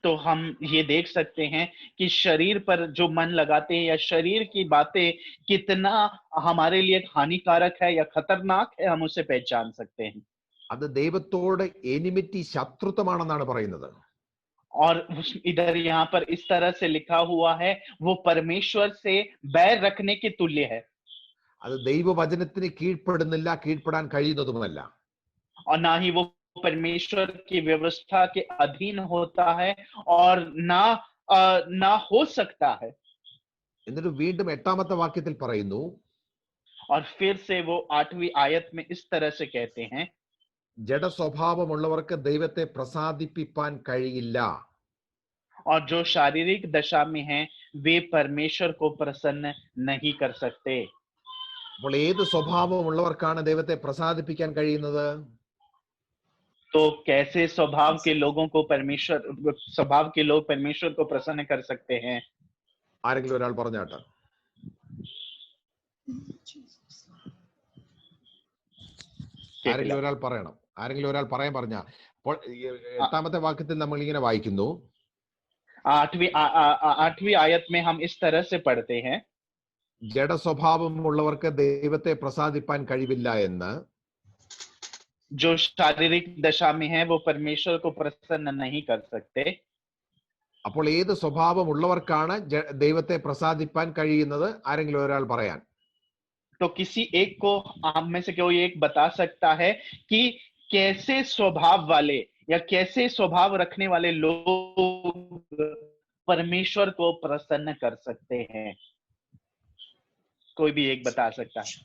तो हम ये देख सकते हैं कि शरीर पर जो मन लगाते हैं या शरीर की बातें कितना हमारे लिए हानिकारक है या खतरनाक है, हम उसे पहचान सकते हैं। അത് ദൈവത്തോട് എനിമിറ്റി, ശത്രുത്വമാണെന്നാണ് പറയുന്നത്. और इधर यहाँ पर इस तरह से लिखा हुआ है वो परमेश्वर से बैर रखने के तुल्य है। അത് ദൈവവചനത്തിന് കീഴ്പ്പെടാൻ കഴിയുന്നതുമല്ല. और ना ही वो परमेश्वर की व्यवस्था के अधीन होता है और ना हो सकता है। എന്നിട്ട് വീണ്ടും 8-ാമത്തെ വാക്യത്തിൽ പറയുന്നു, और फिर से वो 8वीं आयत में इस तरह से कहते हैं, ജഡസ്വഭാവമുള്ളവർക്ക് ദൈവത്തെ പ്രസാദിപ്പിക്കാൻ കഴിയില്ല. और जो शारीरिक दशा में हैं वे परमेश्वर को प्रसन्न नहीं कर सकते। അപ്പോൾ ഏത് സ്വഭാവമുള്ളവർക്കാണ് ദൈവത്തെ പ്രസാദിപ്പിക്കാൻ കഴിയുന്നത്? तो कैसे स्वभाव के लोग परमेश्वर को प्रसन्न कर सकते हैं? ആരെങ്കിലും ഒരാൾ പറഞ്ഞാട്ടെ. ആരെങ്കിലും ഒരാൾ പറയണം. ആരെങ്കിലും ഒരാൾ പറഞ്ഞ. അപ്പോൾ 8-ാമത്തെ വാക്യത്തിൽ നമ്മൾ ഇങ്ങനെ വായിക്കുന്നു, 8वीं आयत में हम इस तरह से पढ़ते हैं, ജഡസ്വഭാവമുള്ളവർക്ക് ദൈവത്തെ പ്രസാദിപ്പാൻ കഴിവില്ല എന്ന്. जो शारीरिक दशा में है वो परमेश्वर को प्रसन्न नहीं कर सकते। അപ്പോൾ ഏത് സ്വഭാവമുള്ളവർക്കാണ് ദൈവത്തെ പ്രസാദിപ്പാൻ കഴിയുന്നത്? ആരെങ്കിലും ഒരാൾ പറയാൻ. तो किसी एक को हम में से कोई एक बता सकता है कि कैसे स्वभाव वाले या कैसे स्वभाव रखने वाले लोग परमेश्वर को प्रसन्न कर सकते हैं? कोई भी एक बता सकता है?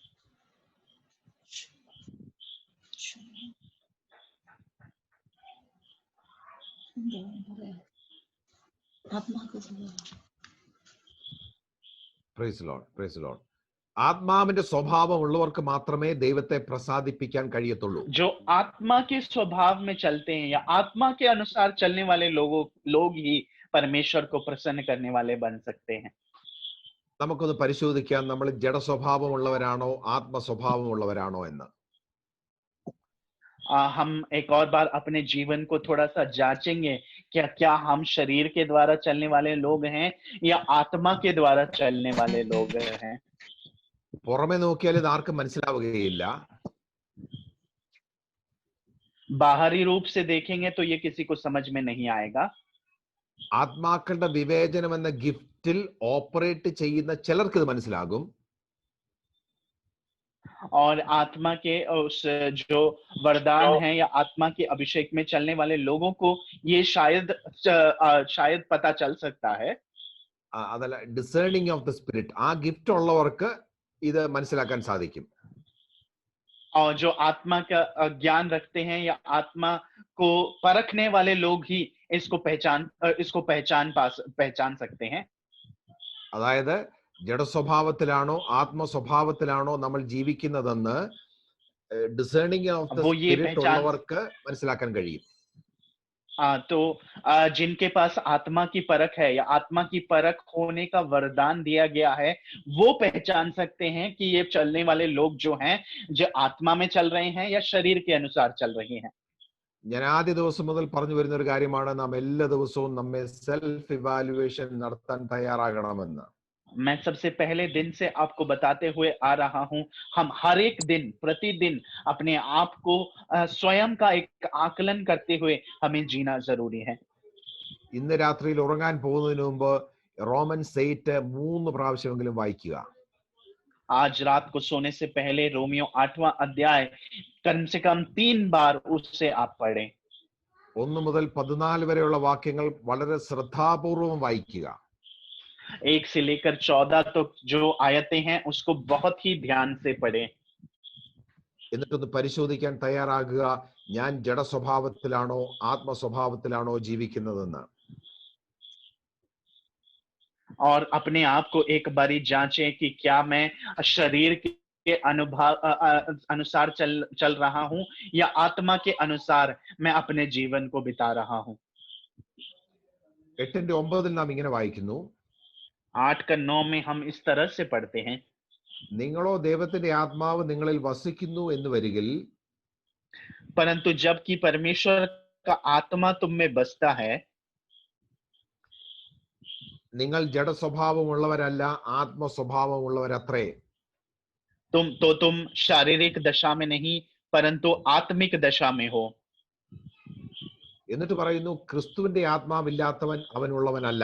Praise Lord, praise Lord. ആത്മാവിന്റെ സ്വഭാവം ഉള്ളവർക്ക് മാത്രമേ ദൈവത്തെ പ്രസാദിപ്പിക്കാൻ കഴിയത്തുള്ളൂ. जो आत्मा के स्वभाव में चलते हैं या आत्मा के अनुसार चलने वाले लोग ही परमेश्वर को प्रसन्न करने वाले बन सकते हैं. നമുക്കൊന്ന് പരിശോധിക്കാം, നമ്മൾ ജഡ സ്വഭാവമുള്ളവരാണോ ആത്മ സ്വഭാവമുള്ളവരാണോ എന്ന്. हम एक और बार अपने जीवन को थोड़ा सा जांचेंगे, क्या हम शरीर के द्वारा चलने वाले लोग हैं या आत्मा के द्वारा चलने वाले लोग हैं. പുറമെ നോക്കിയാൽ ഇത് ആർക്കും മനസ്സിലാവുകയില്ല. बाहरी रूप से देखेंगे तो ये किसी को समझ में नहीं आएगा. ആത്മാക്കളുടെ വിവേചനം എന്ന ഗിഫ്റ്റിൽ ഓപ്പറേറ്റ് ചെയ്യുന്ന ചിലർക്ക് ഇത് മനസ്സിലാകും. और आत्मा के उस जो वरदान है या आत्मा के अभिषेक में चलने वाले लोगों को ये शायद पता चल सकता है. അതല്ല, ഡിസേർണിംഗ് ഓഫ് ദ സ്പിരിറ്റ്, ആ ഗിഫ്റ്റ് ഉള്ളവർക്ക് ഇത് മനസ്സിലാക്കാൻ സാധിക്കും. और जो आत्मा का ज्ञान रखते हैं या आत्मा को परखने वाले लोग ही इसको पहचान सकते हैं. അതായത് ജഡസ്വഭാവത്തിലാണോ ആത്മസ്വഭാവത്തിലാണോ നമ്മൾ ജീവിക്കുന്നതെന്ന് ഡിസേർണിംഗ് ഓഫ് ദ സ്പിരിറ്റ് ഉള്ളവർക്ക് മനസ്സിലാക്കാൻ കഴിയും. तो जिनके पास आत्मा की परख है या आत्मा की परख होने का वरदान दिया गया है, वो पहचान सकते हैं कि ये चलने वाले लोग जो हैं, जो आत्मा में चल रहे हैं या शरीर के अनुसार चल रहे हैं. ഞാൻ ആദ്യ ദിവസം മുതൽ പറഞ്ഞു വരുന്ന ഒരു കാര്യമാണ്, നാം എല്ലാ ദിവസവും നമ്മെ സെൽഫ് ഇവാലുവേഷൻ നടത്താൻ തയ്യാറാകണമെന്ന്. मैं सबसे पहले दिन से आपको बताते हुए आ रहा हूं, हम हर एक दिन प्रतिदिन अपने आप को स्वयं का एक आकलन करते हुए हमें जीना जरूरी है. ഇന്ന് രാത്രിയിൽ ഉറങ്ങാൻ പോകുന്നതിന് മുമ്പ് റോമൻസ് 8 3 പ്രാവശ്യമെങ്കിലും വായിക്കുക. आज रात को सोने से पहले रोमियो 8वां अध्याय कम से कम 3 बार उससे आप पढ़ें. 1 മുതൽ 14 വരെയുള്ള വാക്യങ്ങൾ വളരെ ശ്രദ്ധാപൂർവം വായിക്കുക. 1 से लेकर 14 तक जो आयतें हैं उसको बहुत ही ध्यान से पढ़ें. എന്നിട്ടൊന്ന് പരിശോധിക്കാൻ തയ്യാറാകുക, ഞാൻ ജഡസ്വഭാവത്തിലാണോ ആത്മസ്വഭാവത്തിലാണോ ജീവിക്കുന്നതെന്ന്. और अपने आप को एक बारी जांचें कि क्या मैं शरीर के अनुसार चल रहा हूं या आत्मा के अनुसार मैं अपने जीवन को बिता रहा हूं. 8:9 നാം ഇങ്ങനെ വായിക്കുന്നു. 8:9 में हम इस तरह से पढ़ते हैं, നിങ്ങളോ ദൈവത്തിന്റെ ആത്മാവ് നിങ്ങളിൽ വസിക്കുന്നു എന്ന് വരികിൽ, परंतु जबकि परमेश्वर का आत्मा तुम में बसता है, നിങ്ങൾ ജഡസ്വഭാവമുള്ളവരല്ല ആത്മസ്വഭാവമുള്ളവരത്രേ. तुम शारीरिक दशा में नहीं परंतु आत्मिक दशा में हो. എന്നിട്ട് പറയുന്നു, ക്രിസ്തുവിന്റെ ആത്മാവില്ലാത്തവൻ അവനുള്ളവനല്ല.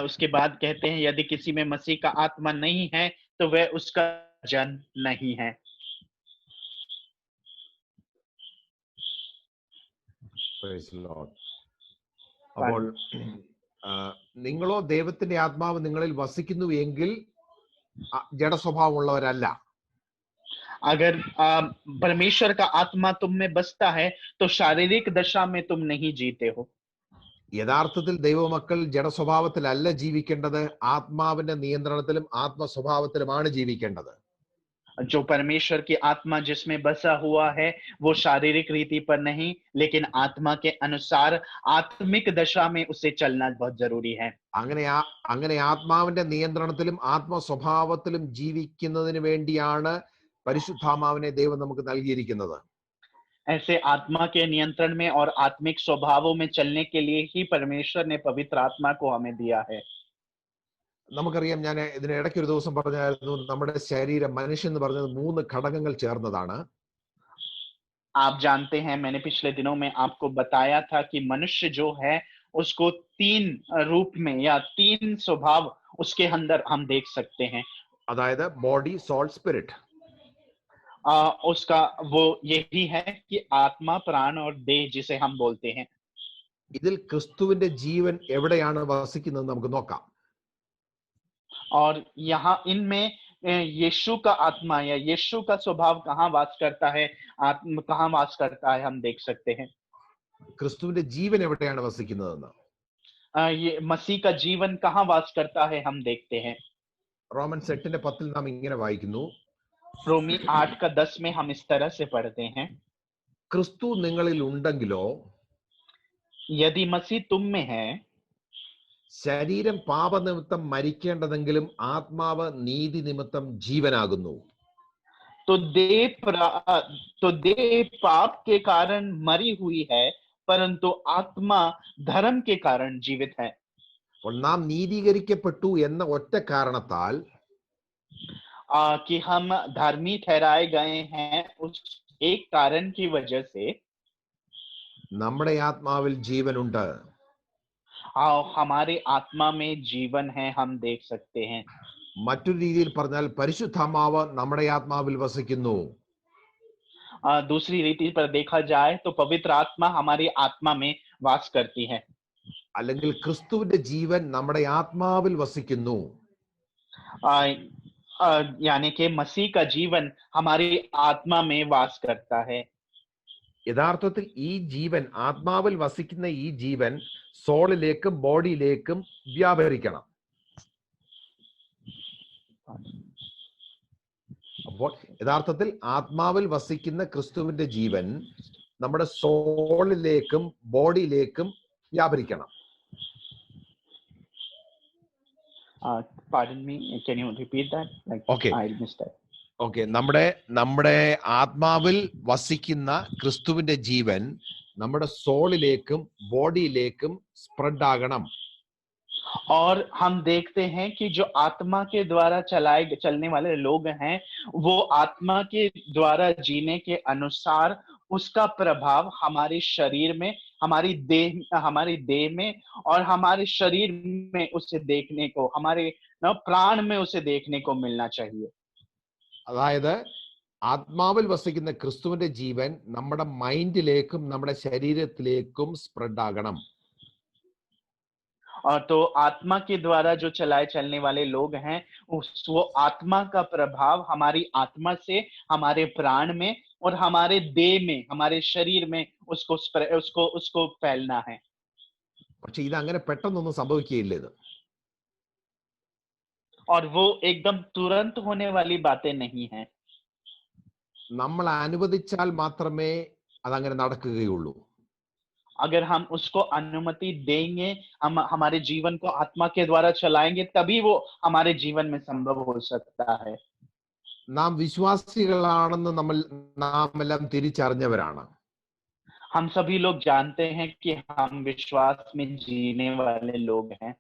उसके बाद कहते हैं, यदि किसी में मसीह का आत्मा नहीं है तो वह उसका जन नहीं है. Praise the Lord. അപ്പോൾ നിങ്ങളോ ദൈവത്തിന്റെ ആത്മാവ് നിങ്ങളിൽ വസിക്കുന്നു എങ്കിൽ ജഡസ്വഭാവമുള്ളവരല്ല. अगर परमेश्वर का आत्मा तुम में बसता है तो शारीरिक दशा में तुम नहीं जीते हो. യഥാർത്ഥത്തിൽ ദൈവമക്കൾ ജഡസ്വഭാവത്തിലല്ല ജീവിക്കേണ്ടത്, ആത്മാവിന്റെ നിയന്ത്രണത്തിലും ആത്മസ്വഭാവത്തിലുമാണ് ജീവിക്കേണ്ടത്. जो परमेश्वर की आत्मा जिसमें बसा हुआ है वो शारीरिक रीति पर नहीं लेकिन आत्मा के अनुसार आत्मिक दशा में उसे चलना बहुत जरूरी है. അങ്ങനെ ആത്മാവിന്റെ നിയന്ത്രണത്തിലും ആത്മസ്വഭാവത്തിലും ജീവിക്കുന്നതിന് വേണ്ടിയാണ് പരിശുദ്ധാത്മാവിനെ ദൈവം നമുക്ക് നൽകിയിരിക്കുന്നത്. ऐसे आत्मा के नियंत्रण में और आत्मिक स्वभावों में चलने के लिए ही परमेश्वर ने पवित्र आत्मा को हमें दिया है. നമുക്കറിയാം, ഞാൻ ഇതിന് ഇടയ്ക്ക് ഒരു ദിവസം പറഞ്ഞായിരുന്നു, നമ്മുടെ ശരീരം, മനുഷ്യൻ എന്ന് പറഞ്ഞത് 3 ഘടകങ്ങൾ ചേർന്നതാണ്. आप जानते हैं, मैंने पिछले दिनों में आपको बताया था कि मनुष्य जो है उसको 3 रूप में या 3 स्वभाव उसके अंदर हम देख सकते हैं. അതായത് ബോഡി, സോൾ, സ്പിരിറ്റ്. उसका वो यही है कि आत्मा, प्राण और देह जिसे हम बोलते हैं. ഇതിൽ ക്രിസ്തുവിന്റെ ജീവൻ എവിടെയാണ് വസിക്കുന്നത് നമുക്ക് നോക്കാം. और यहाँ इनमें यीशु का आत्मा या यीशु का स्वभाव कहाँ वास करता है, कहाँ वास करता है, हम देख सकते हैं. ക്രിസ്തുവിന്റെ ജീവൻ എവിടെയാണ് വസിക്കുന്നതെന്ന് ये मसीह का जीवन कहाँ वास करता है, हम देखते हैं. റോമൻസ് 8:10 നാം ഇങ്ങനെ വായിക്കുന്നു. रोमी 8:10 में हम इस तरह से पढ़ते हैं, ക്രിസ്തു നിങ്ങളിൽ ഉണ്ടെങ്കിലോ यदि मसीह तुम में है ശരീരം പാപനിമിത്തം മരിക്കേണ്ടതെങ്കിലും ആത്മാവ് നീതി നിമിത്തം ജീവനാകുന്നു. तो देह पाप के कारण मरी हुई है, परंतु आत्मा धर्म के कारण जीवित है. അപ്പോൾ നാം നീതീകരിക്കപ്പെട്ടു എന്ന ഒറ്റ കാരണത്താൽ कि हम धर्मी ठहराए गए हैं, उस एक कारण की वजह से നമ്മുടെ ആത്മാവിൽ ജീവനുണ്ട്. हमारे आत्मा में जीवन है, हम देख सकते हैं. മറ്റൊരു രീതിയിൽ പറഞ്ഞാൽ പരിശുദ്ധാത്മാവ് നമ്മുടെ ആത്മാവിൽ വസിക്കുന്നു. दूसरी रीति पर देखा जाए तो पवित्र आत्मा हमारी आत्मा में वास करती है. അല്ലെങ്കിൽ ക്രിസ്തുവിന്റെ ജീവൻ നമ്മുടെ ആത്മാവിൽ വസിക്കുന്നു. यानी कि मसीह का जीवन हमारी आत्मा में वास करता है. യഥാർത്ഥത്തിൽ ഈ ജീവൻ, ആത്മാവിൽ വസിക്കുന്ന ഈ ജീവൻ സോളിലേക്കും ബോഡിയിലേക്കും വ്യാപരിക്കണം. അപ്പോൾ യഥാർത്ഥത്തിൽ ആത്മാവിൽ വസിക്കുന്ന ക്രിസ്തുവിന്റെ ജീവൻ നമ്മുടെ സോളിലേക്കും ബോഡിയിലേക്കും വ്യാപരിക്കണം. Pardon me, can you repeat that? Like, Okay. I missed that. Okay, നമ്മുടെ ആത്മാവിൽ വസിക്കുന്ന ക്രിസ്തുവിന്റെ ജീവൻ നമ്മുടെ സോളിലേക്കും ബോഡിയിലേക്കും സ്പ്രെഡ് ആകണം. और हम देखते हैं कि जो आत्मा के द्वारा चलने वाले लोग हैं, वो आत्मा के द्वारा जीने के अनुसार उसका प्रभाव हमारे शरीर में, हमारी देह में और हमारे शरीर में उसे देखने को, हमारे प्राण में उसे देखने को मिलना चाहिए. അതായത് ആത്മാവിൽ വസിക്കുന്ന ക്രിസ്തുവിന്റെ ജീവൻ നമ്മുടെ മൈൻഡിലേക്കും നമ്മുടെ ശരീരത്തിലേക്കും സ്പ്രെഡ് ആകണം. और तो आत्मा के द्वारा जो चलने वाले लोग हैं, वो आत्मा का प्रभाव हमारी आत्मा से हमारे प्राण में और हमारे देह में, हमारे शरीर में उसको फैलना है. പക്ഷെ ഇത് അങ്ങനെ പെട്ടെന്നൊന്നും സംഭവിക്കുകയില്ല. ഇത് और वो एकदम तुरंत होने वाली बातें नहीं है. നമ്മൾ അനുവദിച്ചാൽ മാത്രമേ അതങ്ങനെ നടക്കുകയുള്ളൂ. अगर हम उसको अनुमति देंगे, हम हमारे जीवन को आत्मा के द्वारा चलाएंगे, तभी वो हमारे जीवन में संभव हो सकता है. നാം വിശ്വാസികളാണെന്ന് നാം എല്ലാം തിരിച്ചറിഞ്ഞവരാണ്. हम सभी लोग जानते हैं कि हम विश्वास में जीने वाले लोग हैं.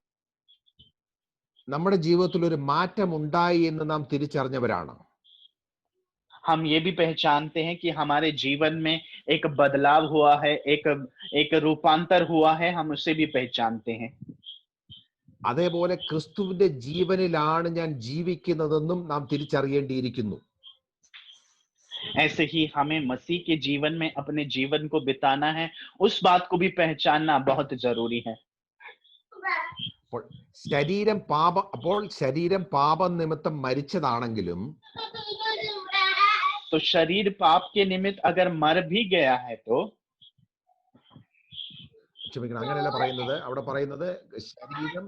നമ്മുടെ ജീവിതത്തിൽ ഒരു മാറ്റം ഉണ്ടായി എന്ന് നാം തിരിച്ചറിഞ്ഞവരാണ്. हम ये भी पहचानते हैं कि हमारे जीवन में एक बदलाव हुआ है, एक रूपांतर हुआ है, हम उसे भी पहचानते हैं. അതേപോലെ ക്രിസ്തുവിന്റെ ജീവനിലാണ് ഞാൻ ജീവിക്കുന്നതെന്നും നാം തിരിച്ചറിയേണ്ടിയിരിക്കുന്നു. ऐसे ही हमें मसीह के जीवन में अपने जीवन को बिताना है, उस बात को भी पहचानना बहुत जरूरी है. അപ്പോൾ ശരീരം പാപനിമിത്തം മരിച്ചതാണെങ്കിലും तो शरीर पाप के निमित्त अगर मर भी गया है तो, ക്ഷമിക്കണം, അങ്ങനെയല്ല പറയുന്നത്. അവിടെ പറയുന്നത് ശരീരം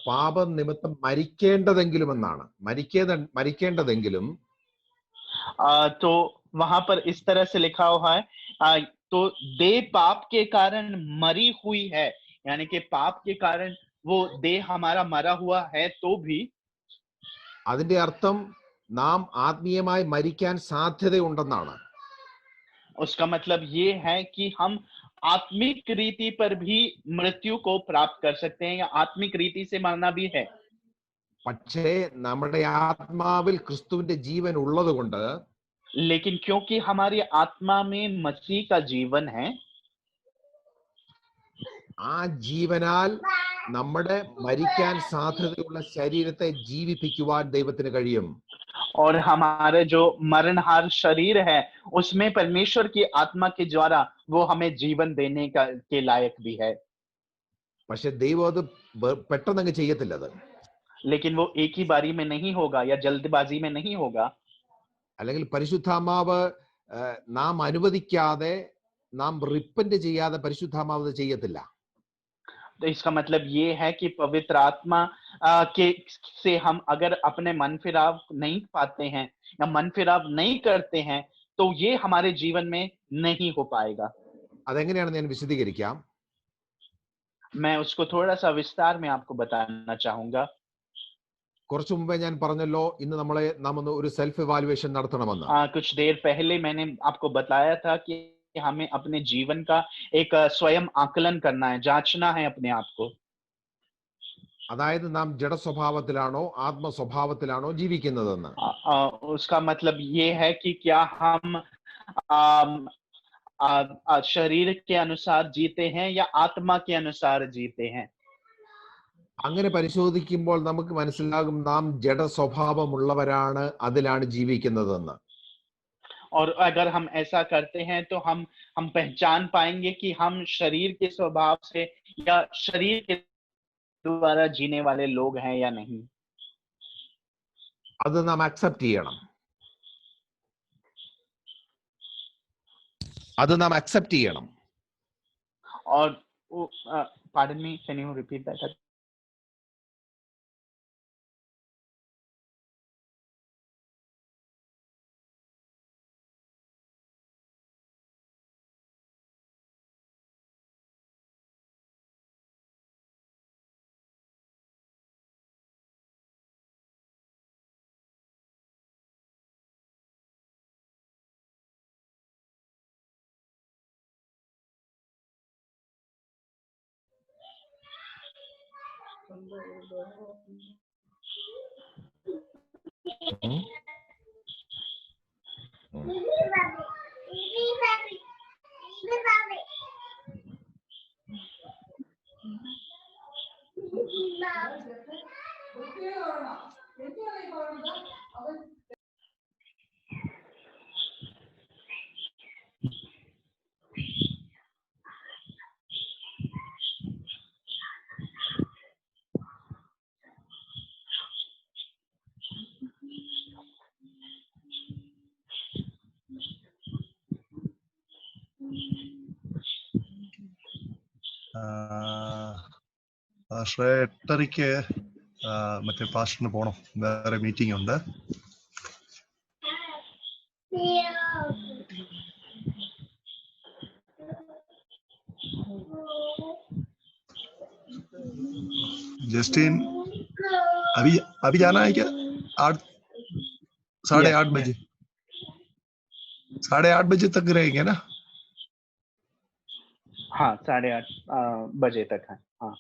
പാപനിമിത്തം മരിക്കേണ്ടതെങ്കിലും എന്നാണ്. മരിക്കേണ്ടതെങ്കിലും तो वहां पर इस तरह से लिखा हुआ है, तो देह पाप के कारण मरी हुई है, यानी कि पाप के कारण वो देह हमारा मरा हुआ है तो भी, അതിന്റെ അർത്ഥം നാം ആത്മീയമായി മരിക്കാൻ സാധ്യതയുണ്ടെന്നാണ്. उसका मतलब ये है कि हम आत्मिक रीति पर भी मृत्यु को प्राप्त कर सकते हैं, या आत्मिक रीति से मरना भी है. പക്ഷേ നമ്മുടെ ആത്മാവിൽ ക്രിസ്തുവിന്റെ ജീവൻ ഉള്ളത് കൊണ്ട്, लेकिन क्योंकि हमारी आत्मा में मसीह का जीवन है, ആ ജീവനാൽ നമ്മുടെ മരിക്കാൻ സാധ്യതയുള്ള ശരീരത്തെ ജീവിപ്പിക്കുവാൻ ദൈവത്തിന് കഴിയും. और हमारे जो मरणहार शरीर है उसमें परमेश्वर की आत्मा के द्वारा वो हमें जीवन देने का के लायक भी है, പക്ഷെ ദൈവം അത് പെട്ടെന്ന് അങ്ങ് ചെയ്യത്തില്ല അത്. लेकिन वो एक ही बारी में नहीं होगा या जल्दबाजी में नहीं होगा. അല്ലെങ്കിൽ പരിശുദ്ധാത്മാവ് നാം അനുവദിക്കാതെ, നാം റിപ്പന്റ് ചെയ്യാതെ പരിശുദ്ധാത്മാവ് അത് ചെയ്യത്തില്ല. तो इसका मतलब ये है कि पवित्र आत्मा के से हम अगर अपने मन फिराव नहीं पाते हैं या मन फिराव नहीं करते हैं तो ये हमारे जीवन में नहीं हो पाएगा. അതെങ്ങനെയാണെന്ന് ഞാൻ വിശദീകരിക്കാം. मैं उसको थोड़ा सा विस्तार में आपको बताना चाहूंगा. കുറച്ചു മുമ്പേ ഞാൻ പറഞ്ഞല്ലോ, ഇന്ന് നാം ഒന്ന് ഒരു സെൽഫ് ഇവാലുവേഷൻ നടത്തണമെന്ന്. कुछ देर पहले मैंने आपको बताया था कि हमें अपने जीवन का एक स्वयं आकलन करना है, जांचना है अपने आप को. അതായത് നാം ജഡസ്വഭാവത്തിലാണോ ആത്മസ്വഭാവത്തിലാണോ ജീവിക്കുന്നതെന്ന്. उसका मतलब ये है कि क्या हम शरीर के अनुसार जीते हैं या आत्मा के अनुसार जीते हैं. അങ്ങനെ പരിശോധിക്കുമ്പോൾ നമുക്ക് മനസ്സിലാകും നാം ജഡസ്വഭാവമുള്ളവരാണ്, അതിലാണ് ജീവിക്കുന്നതെന്ന്. और अगर हम ऐसा करते हैं तो हम पहचान पाएंगे कि हम शरीर के स्वभाव से या शरीर के द्वारा जीने वाले लोग हैं या नहीं. അത് നാം അക്സെപ്റ്റ് ചെയ്യണം. അത് നാം അക്സെപ്റ്റ് ചെയ്യണം. और pardon me, can you repeat that? പാസ്റ്ററെ 8:30 മറ്റേ പാസ്റ്ററിന് പോണം, വേറെ മീറ്റിംഗ് ഉണ്ട്. जस्टिन अभी जाना है क्या? 8:30 बजे 8:30 बजे तक रहेंगे ना? हाँ, 8:30 बजे तक है. हाँ,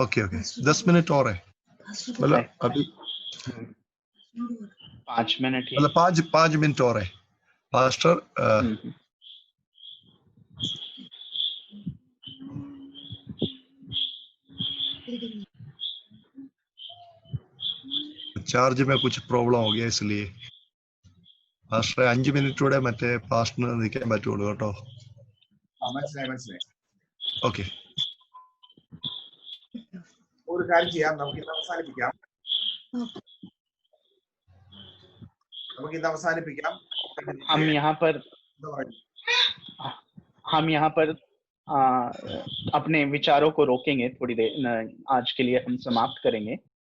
ओके 10 मिनट और है, मतलब अभी 5 मिनट ही, मतलब 5 मिनट और है पास्टर. 'ചാർജ് में कुछ प्रॉब्लम हो गया, इसलिए പാസ്റ്ററെ 5 മിനിറ്റ് കൂടെ മറ്റേ പാസ്റ്ററിന് നിൽക്കാൻ പറ്റുള്ളൂ കേട്ടോ. മനസ്സിലായി. ഓക്കെ, ഒരു കാര്യം ചെയ്യാം, നമുക്ക് ഇത് അവസാനിപ്പിക്കാം. हम यहाँ पर अपने विचारों को रोकेंगे थोड़ी देर. आज के लिए हम समाप्त करेंगे.